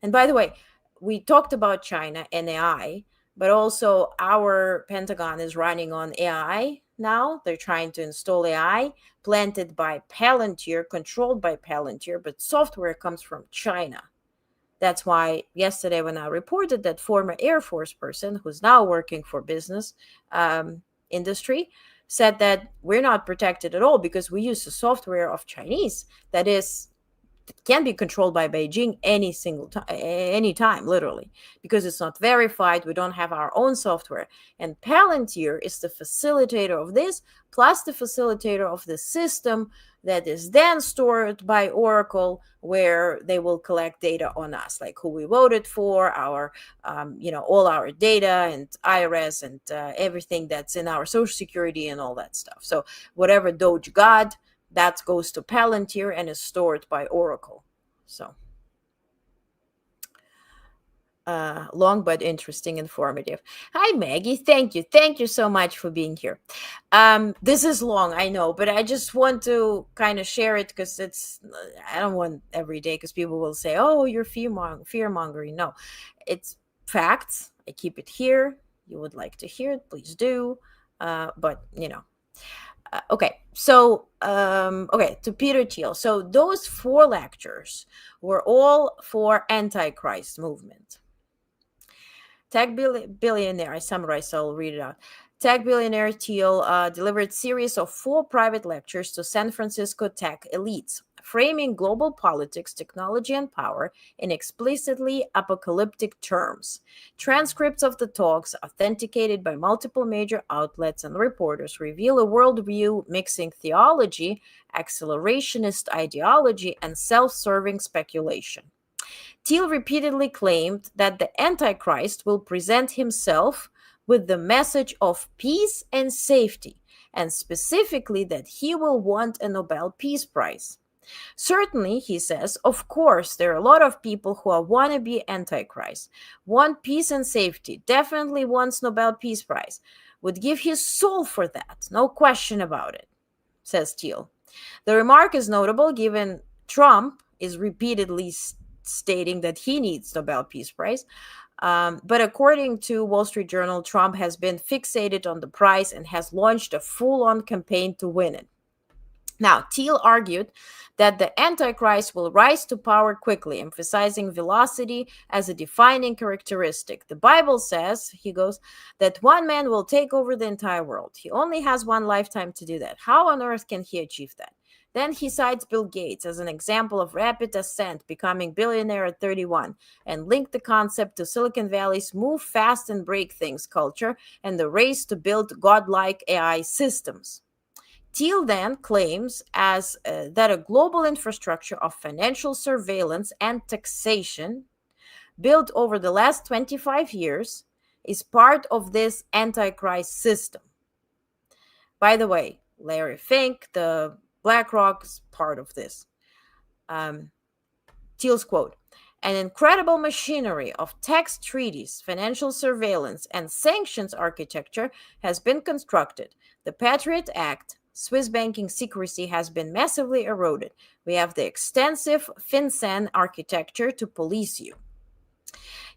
And by the way, we talked about China and AI, but also our Pentagon is running on AI now. They're trying to install AI planted by Palantir, controlled by Palantir, but software comes from China. That's why yesterday when I reported that former Air Force person who's now working for business industry said that we're not protected at all because we use the software of Chinese that is can be controlled by Beijing any single time, any time, literally, because it's not verified. We don't have our own software. And Palantir is the facilitator of this, plus the facilitator of the system that is then stored by Oracle, where they will collect data on us, like who we voted for, our, all our data and IRS and everything that's in our Social Security and all that stuff. So whatever Doge got, that goes to Palantir and is stored by Oracle. So long but interesting, informative. Hi, Maggie. Thank you. Thank you so much for being here. This is long, I know, but I just want to kind of share it because I don't want every day because people will say, oh, you're fear mongering. No, it's facts. I keep it here. You would like to hear it, please do. But, okay, so to Peter Thiel. So those 4 lectures were all for Antichrist movement. Tech billionaire, I summarized, so I'll read it out. Tech billionaire Thiel delivered series of 4 private lectures to San Francisco tech elites, framing global politics, technology, and power in explicitly apocalyptic terms. Transcripts of the talks, authenticated by multiple major outlets and reporters, reveal a worldview mixing theology, accelerationist ideology, and self-serving speculation. Thiel repeatedly claimed that the Antichrist will present himself with the message of peace and safety, and specifically that he will want a Nobel Peace Prize. Certainly, he says, of course, there are a lot of people who are wannabe Antichrist, want peace and safety, definitely wants Nobel Peace Prize, would give his soul for that, no question about it, says Thiel. The remark is notable given Trump is repeatedly stating that he needs Nobel Peace Prize. But according to Wall Street Journal, Trump has been fixated on the prize and has launched a full-on campaign to win it. Now, Thiel argued that the Antichrist will rise to power quickly, emphasizing velocity as a defining characteristic. The Bible says, he goes, that one man will take over the entire world. He only has one lifetime to do that. How on earth can he achieve that? Then he cites Bill Gates as an example of rapid ascent, becoming billionaire at 31, and linked the concept to Silicon Valley's move fast and break things culture and the race to build godlike AI systems. Thiel then claims that a global infrastructure of financial surveillance and taxation built over the last 25 years is part of this Antichrist system. By the way, Larry Fink, the BlackRock, is part of this. Thiel's quote, an incredible machinery of tax treaties, financial surveillance, and sanctions architecture has been constructed. The Patriot Act, Swiss banking secrecy has been massively eroded. We have the extensive FinCEN architecture to police you.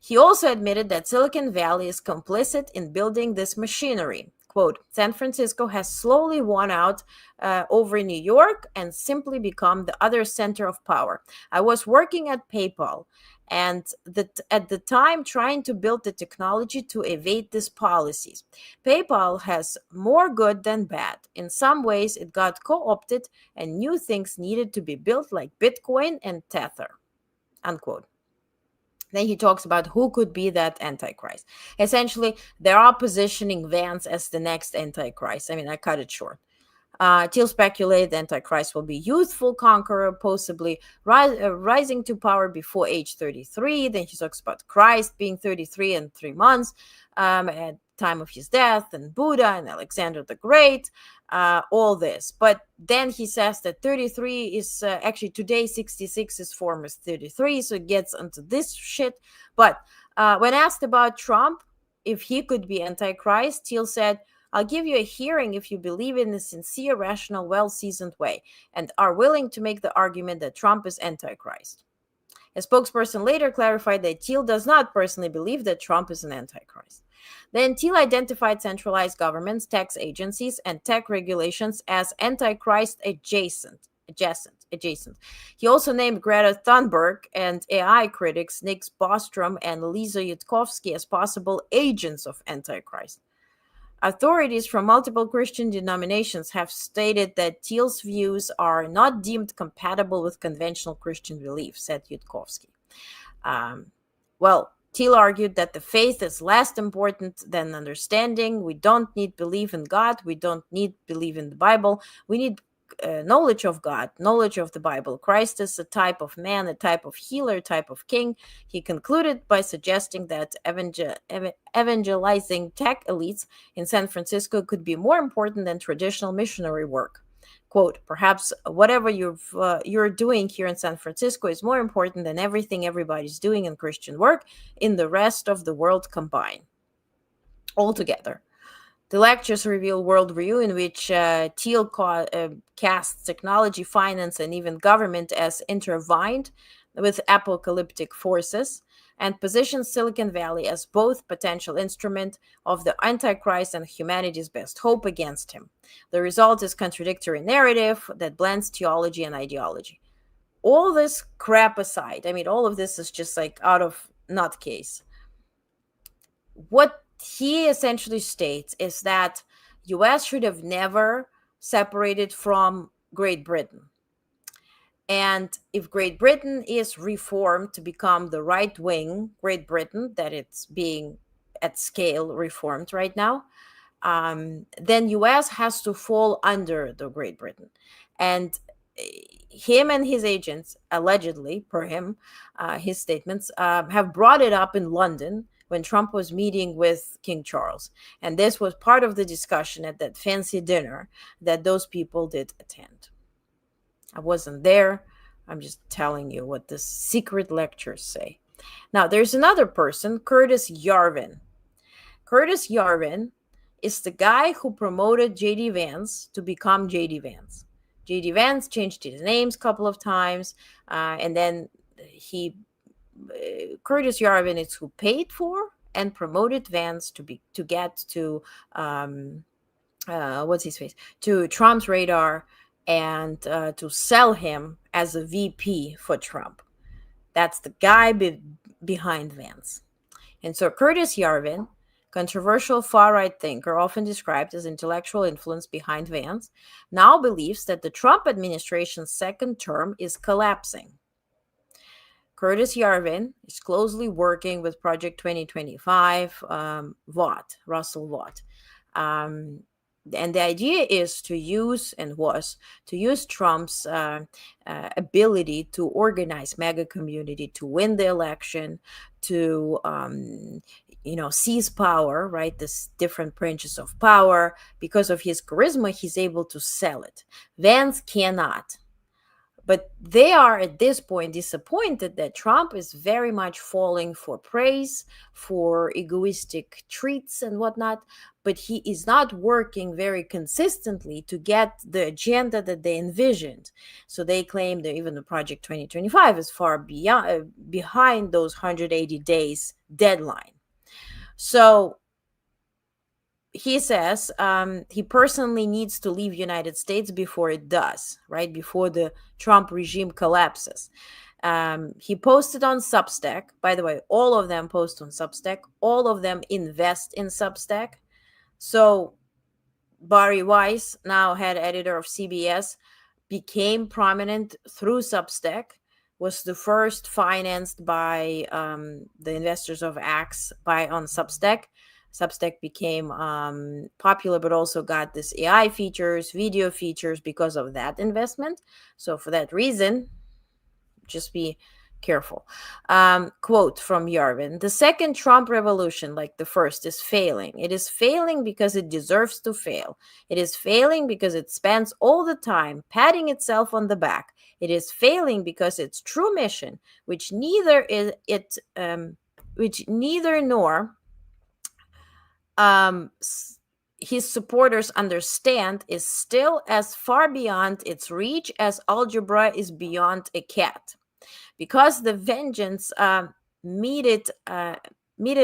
He also admitted that Silicon Valley is complicit in building this machinery. Quote, San Francisco has slowly won out over New York and simply become the other center of power. I was working at PayPal and at the time trying to build the technology to evade these policies. PayPal has more good than bad. In some ways, it got co-opted and new things needed to be built like Bitcoin and Tether, unquote. Then he talks about who could be that Antichrist. Essentially, they are positioning Vance as the next Antichrist. I mean, I cut it short. Thiel speculated the Antichrist will be youthful conqueror, possibly rising to power before age 33. Then he talks about Christ being 33 and 3 months at time of his death, and Buddha and Alexander the Great, all this. But then he says that 33 is actually today 66 is former 33, so it gets into this shit. But when asked about Trump, if he could be Antichrist, Thiel said, I'll give you a hearing if you believe in a sincere, rational, well-seasoned way and are willing to make the argument that Trump is Antichrist. A spokesperson later clarified that Thiel does not personally believe that Trump is an antichrist. Then Thiel identified centralized governments, tax agencies, and tech regulations as antichrist adjacent. He also named Greta Thunberg and AI critics Nick Bostrom and Lisa Yudkowsky as possible agents of Antichrist. Authorities from multiple Christian denominations have stated that Thiel's views are not deemed compatible with conventional Christian beliefs, said Yudkowsky. Thiel argued that the faith is less important than understanding. We don't need belief in God. We don't need belief in the Bible. We need knowledge of God, knowledge of the Bible. Christ is a type of man, a type of healer, a type of king. He concluded by suggesting that evangelizing tech elites in San Francisco could be more important than traditional missionary work. Quote, perhaps whatever you're doing here in San Francisco is more important than everything everybody's doing in Christian work in the rest of the world combined. Altogether. The lectures reveal worldview in which Thiel casts technology, finance, and even government as intertwined with apocalyptic forces, and positions Silicon Valley as both potential instrument of the Antichrist and humanity's best hope against him. The result is contradictory narrative that blends theology and ideology. All this crap aside, I mean, all of this is just like out of nutcase. What he essentially states is that US should have never separated from Great Britain. And if Great Britain is reformed to become the right-wing Great Britain, that it's being at scale reformed right now, then US has to fall under the Great Britain. And him and his agents, allegedly, per him, his statements, have brought it up in London when Trump was meeting with King Charles. And this was part of the discussion at that fancy dinner that those people did attend. I wasn't there. I'm just telling you what the secret lectures say. Now, there's another person, Curtis Yarvin. Curtis Yarvin is the guy who promoted J.D. Vance to become J.D. Vance. J.D. Vance changed his names a couple of times, and then Curtis Yarvin is who paid for and promoted Vance to get to to Trump's radar and to sell him as a VP for Trump. That's the guy behind Vance. And so Curtis Yarvin, controversial far-right thinker, often described as intellectual influence behind Vance, now believes that the Trump administration's second term is collapsing. Curtis Yarvin is closely working with Project 2025, Russell Vought. And the idea is to use Trump's ability to organize MAGA community, to win the election, to seize power, right? This different branches of power. Because of his charisma, he's able to sell it. Vance cannot. But they are at this point disappointed that Trump is very much falling for praise, for egoistic treats and whatnot, but he is not working very consistently to get the agenda that they envisioned. So they claim that even the Project 2025 is far behind those 180 days deadline. So he says he personally needs to leave United States before it does, right? Before the Trump regime collapses. He posted on Substack. By the way, all of them post on Substack. All of them invest in Substack. So Barry Weiss, now head editor of CBS, became prominent through Substack, was the first financed by the investors of Axe on Substack. Substack became popular, but also got this AI features, video features because of that investment. So for that reason, just be careful. Quote from Yarvin: the second Trump revolution, like the first, is failing. It is failing because it deserves to fail. It is failing because it spends all the time patting itself on the back. It is failing because its true mission, which neither his supporters understand, is still as far beyond its reach as algebra is beyond a cat. Because the vengeance meted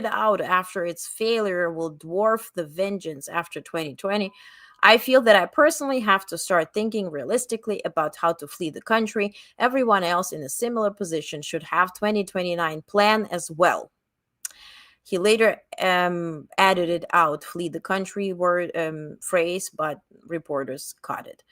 out after its failure will dwarf the vengeance after 2020, I feel that I personally have to start thinking realistically about how to flee the country. Everyone else in a similar position should have 2029 plan as well. He later added it out, flee the country word phrase, but reporters caught it.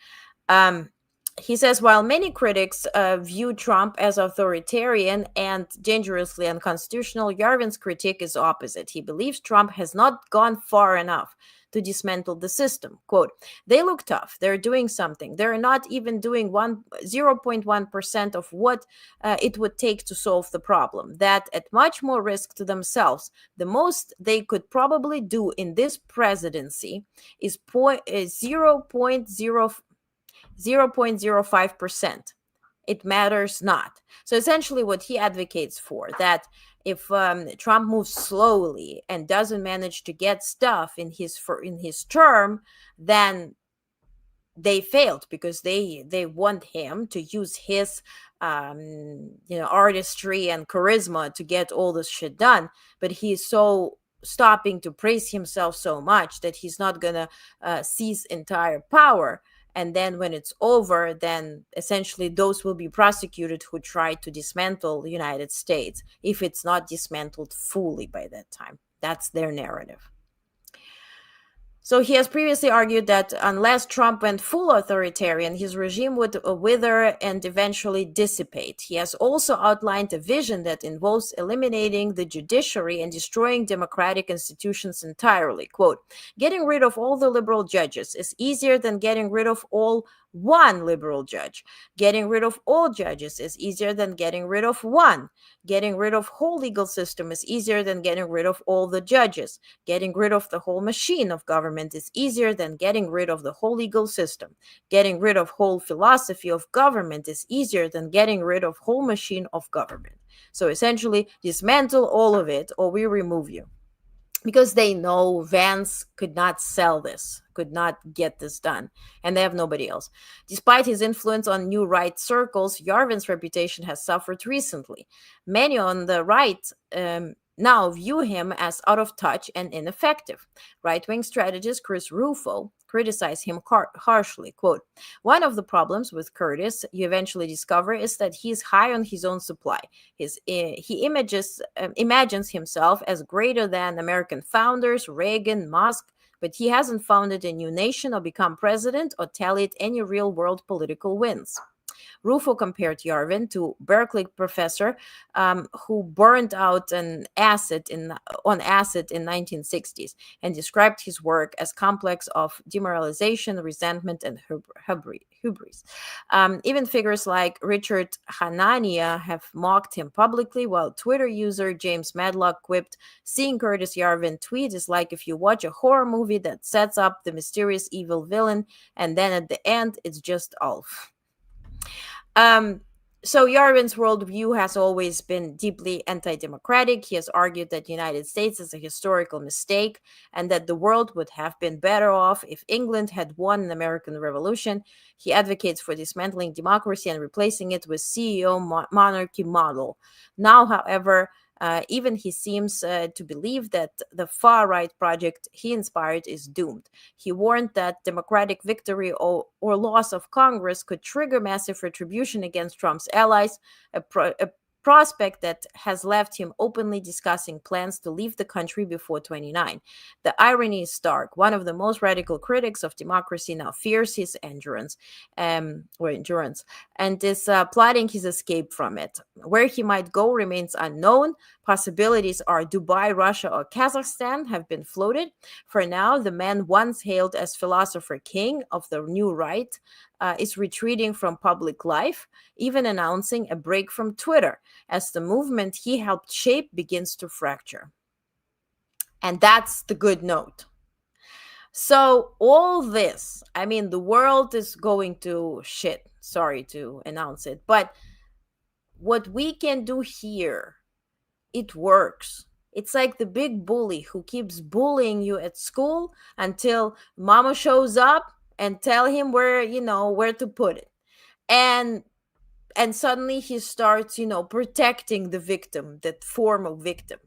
He says, while many critics view Trump as authoritarian and dangerously unconstitutional, Yarvin's critique is opposite. He believes Trump has not gone far enough to dismantle the system. Quote, they look tough. They're doing something. They're not even doing 0.1% of what it would take to solve the problem. That at much more risk to themselves. The most they could probably do in this presidency is 0.05%. It matters not. So essentially what he advocates for, that if Trump moves slowly and doesn't manage to get stuff in his term, then they failed, because they want him to use his artistry and charisma to get all this shit done. But he's so stopping to praise himself so much that he's not gonna seize entire power. And then when it's over, then essentially those will be prosecuted who try to dismantle the United States, if it's not dismantled fully by that time. That's their narrative. So he has previously argued that unless Trump went full authoritarian, his regime would wither and eventually dissipate. He has also outlined a vision that involves eliminating the judiciary and destroying democratic institutions entirely. Quote, getting rid of all the liberal judges is easier than getting rid of one liberal judge. Getting rid of all judges is easier than getting rid of one. Getting rid of whole legal system is easier than getting rid of all the judges. Getting rid of the whole machine of government is easier than getting rid of the whole legal system. Getting rid of whole philosophy of government is easier than getting rid of whole machine of government. So essentially, dismantle all of it or we remove you. Because they know Vance could not sell this, could not get this done, and they have nobody else. Despite his influence on new right circles, Yarvin's reputation has suffered recently. Many on the right now view him as out of touch and ineffective. Right-wing strategist Chris Rufo criticized him harshly. Quote, one of the problems with Curtis, you eventually discover, is that he's high on his own supply. He imagines himself as greater than American founders, Reagan, Musk, but he hasn't founded a new nation or become president or tallied any real-world political wins. Rufo compared Yarvin to Berkeley professor who burned out on acid in 1960s, and described his work as complex of demoralization, resentment, and hubris. Even figures like Richard Hanania have mocked him publicly, while Twitter user James Madlock quipped, seeing Curtis Yarvin tweet is like if you watch a horror movie that sets up the mysterious evil villain, and then at the end, it's just Ulf. So Yarvin's worldview has always been deeply anti-democratic. He has argued that the United States is a historical mistake and that the world would have been better off if England had won an American Revolution. He advocates for dismantling democracy and replacing it with CEO monarchy model. Now, however, even he seems to believe that the far-right project he inspired is doomed. He warned that democratic victory or loss of Congress could trigger massive retribution against Trump's allies, a prospect that has left him openly discussing plans to leave the country before 29. The irony is stark. One of the most radical critics of democracy now fears his endurance, and is plotting his escape from it. Where he might go remains unknown. Possibilities are Dubai, Russia, or Kazakhstan have been floated. For now, the man once hailed as philosopher king of the new right is retreating from public life, even announcing a break from Twitter, as the movement he helped shape begins to fracture. And that's the good note. So all this, I mean, the world is going to shit. Sorry to announce it. But what we can do here, it works. It's like the big bully who keeps bullying you at school until mama shows up and tell him where to put it. And and suddenly he starts, protecting the victim, that form of victim.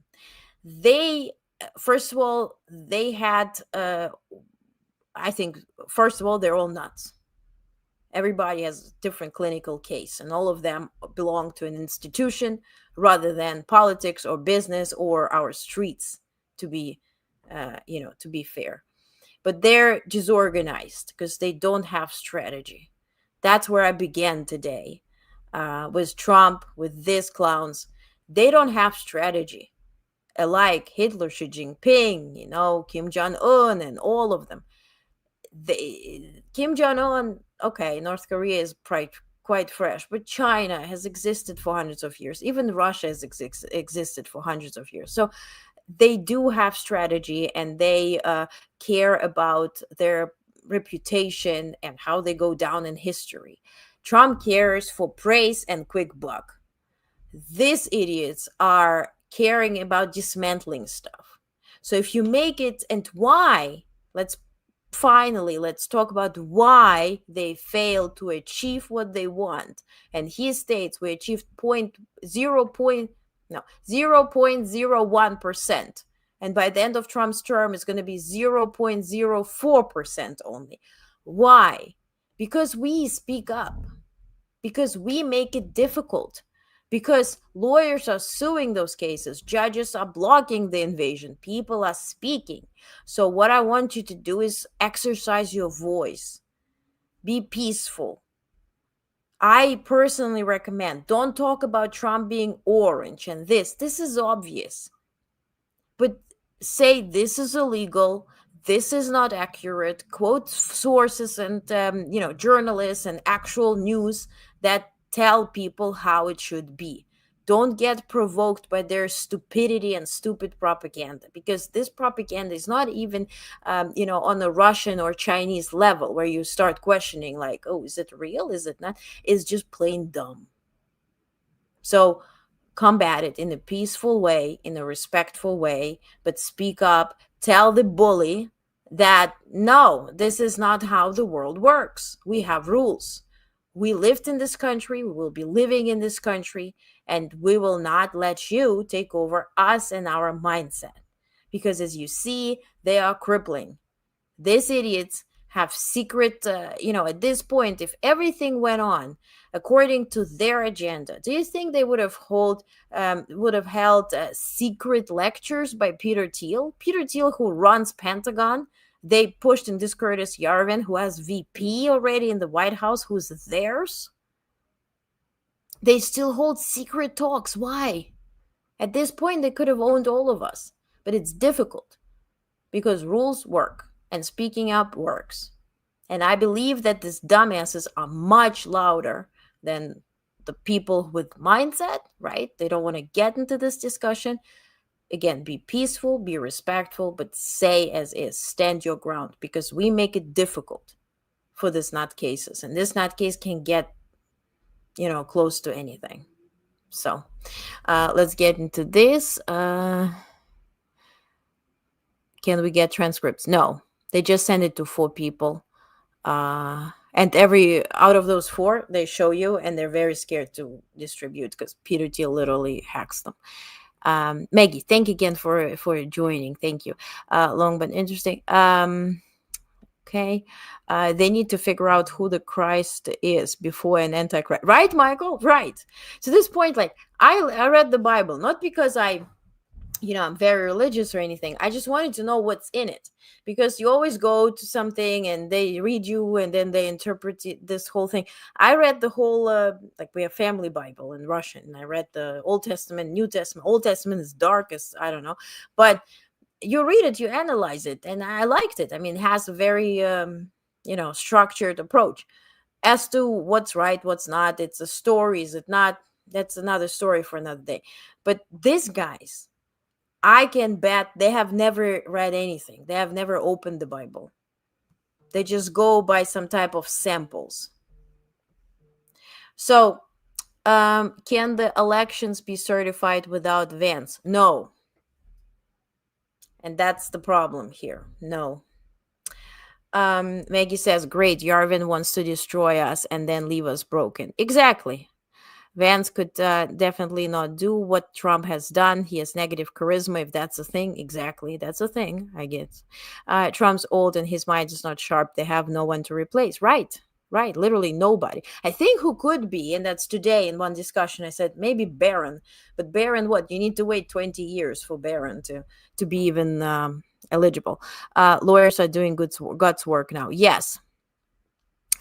They, first of all, they had, I think, first of all, they're all nuts. Everybody has a different clinical case, and all of them belong to an institution rather than politics or business or our streets, to be, to be fair. But they're disorganized because they don't have strategy. That's where I began today, with Trump, with these clowns. They don't have strategy, like Hitler, Xi Jinping, Kim Jong-un, and all of them. Kim Jong-un, okay, North Korea is quite fresh, but China has existed for hundreds of years. Even Russia has existed for hundreds of years. So they do have strategy, and they care about their reputation and how they go down in history. Trump cares for praise and quick buck. These idiots are caring about dismantling stuff. So if you make it, and why, let's talk about why they failed to achieve what they want. And he states we achieved 0.01%, and by the end of Trump's term it's going to be 0.04% only. Why? Because we speak up, because we make it difficult, because lawyers are suing those cases, judges are blocking the invasion, people are speaking. So what I want you to do is exercise your voice, be peaceful. I personally recommend, don't talk about Trump being orange and this is obvious, but say this is illegal, this is not accurate, quote sources and journalists and actual news that tell people how it should be. Don't get provoked by their stupidity and stupid propaganda, because this propaganda is not even on a Russian or Chinese level where you start questioning, like, oh, is it real, is it not? It's just plain dumb. So combat it in a peaceful way, in a respectful way, but speak up. Tell the bully that no, this is not how the world works. We have rules. We lived in this country, we will be living in this country, and we will not let you take over us and our mindset. Because as you see, they are crippling. These idiots have secret, at this point, if everything went on according to their agenda, do you think they would have held secret lectures by Peter Thiel? Peter Thiel, who runs Pentagon, they pushed in this Curtis Yarvin, who has VP already in the White House, who's theirs. They still hold secret talks. Why? At this point, they could have owned all of us, but it's difficult because rules work and speaking up works. And I believe that these dumbasses are much louder than the people with mindset, right? They don't want to get into this discussion. Again, be peaceful, be respectful, but say as is, stand your ground, because we make it difficult for these nutcases. And this nutcase can get, close to anything. So let's get into this. Can we get transcripts? No, they just send it to 4 people. And out of those 4, they show you, and they're very scared to distribute because Peter Thiel literally hacks them. Maggie, thank you again for joining. Thank you. Long but interesting. Okay. They need to figure out who the Christ is before an antichrist. Right, Michael? Right. To this point, like, I read the Bible, not because I'm very religious or anything. I just wanted to know what's in it, because you always go to something and they read you and then they interpret this whole thing. I read the whole, we have family Bible in Russian, and I read the Old Testament, New Testament. Old Testament is darkest, I don't know, but you read it, you analyze it, and I liked it. I mean, it has a very, structured approach as to what's right, what's not. It's a story, is it not? That's another story for another day. But these guys, I can bet they have never read anything. They have never opened the Bible. They just go by some type of samples. So, can the elections be certified without Vance? No. And that's the problem here. No. Maggie says, great, Yarvin wants to destroy us and then leave us broken. Exactly. Vance could definitely not do what Trump has done. He has negative charisma, if that's a thing. Exactly, that's a thing, I guess. Trump's old and his mind is not sharp. They have no one to replace. Right, literally nobody. I think who could be, and that's today in one discussion, I said maybe Barron. But Barron, what? You need to wait 20 years for Barron to be even eligible. Lawyers are doing God's work now. Yes.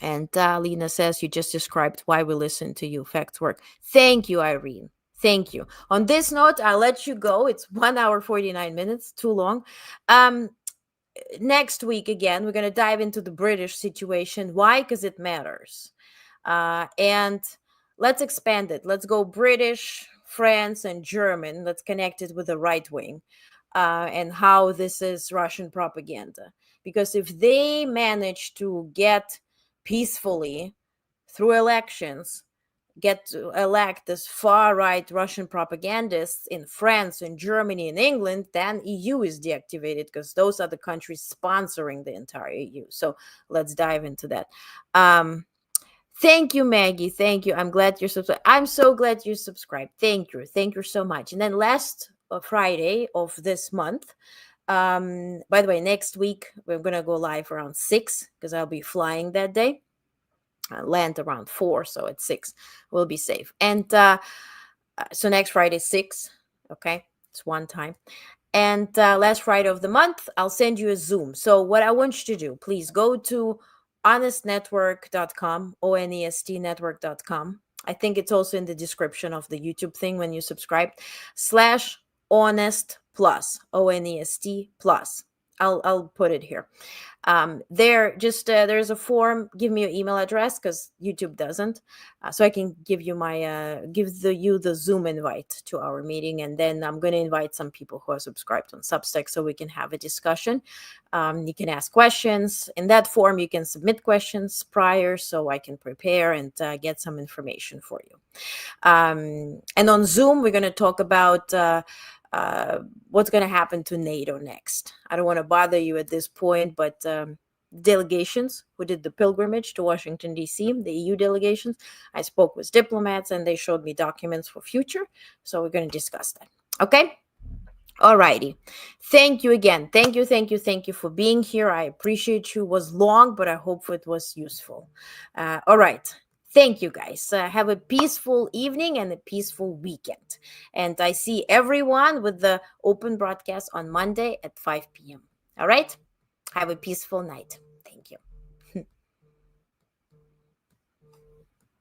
And Lena says, you just described why we listen to you. Facts work. Thank you, Irene. Thank you. On this note, I'll let you go. It's 1 hour, 49 minutes, too long. Next week, again, we're going to dive into the British situation. Why? Because it matters. And let's expand it. Let's go British, France, and German. Let's connect it with the right wing and how this is Russian propaganda. Because if they manage to get peacefully through elections, get to elect this far-right Russian propagandists in France, in Germany, in England, then EU is deactivated because those are the countries sponsoring the entire EU. So let's dive into that. Thank you, Maggie. Thank you. I'm glad you're subscribed. I'm so glad you're subscribed. Thank you. Thank you so much. And then last Friday of this month, by the way, next week we're gonna go live around 6 because I'll be flying that day. Land around 4, so at 6 we'll be safe. And so next Friday 6, okay, it's one time. And last Friday of the month I'll send you a Zoom. So what I want you to do, please go to onestnetwork.com, onestnetwork.com. I think it's also in the description of the YouTube thing when you subscribe, /Onest plus, ONEST plus. I'll put it here. There's a form. Give me your email address because YouTube doesn't, so I can give you you the Zoom invite to our meeting, and then I'm going to invite some people who are subscribed on Substack so we can have a discussion. You can ask questions in that form. You can submit questions prior so I can prepare and get some information for you. And on Zoom, we're going to talk about what's going to happen to NATO next. I don't want to bother you at this point, but delegations who did the pilgrimage to Washington, D.C., the EU delegations, I spoke with diplomats and they showed me documents for future. So we're going to discuss that. Okay? Alrighty. Thank you again. Thank you for being here. I appreciate you. It was long, but I hope it was useful. All right. Thank you, guys. Have a peaceful evening and a peaceful weekend. And I see everyone with the open broadcast on Monday at 5 p.m. All right? Have a peaceful night. Thank you.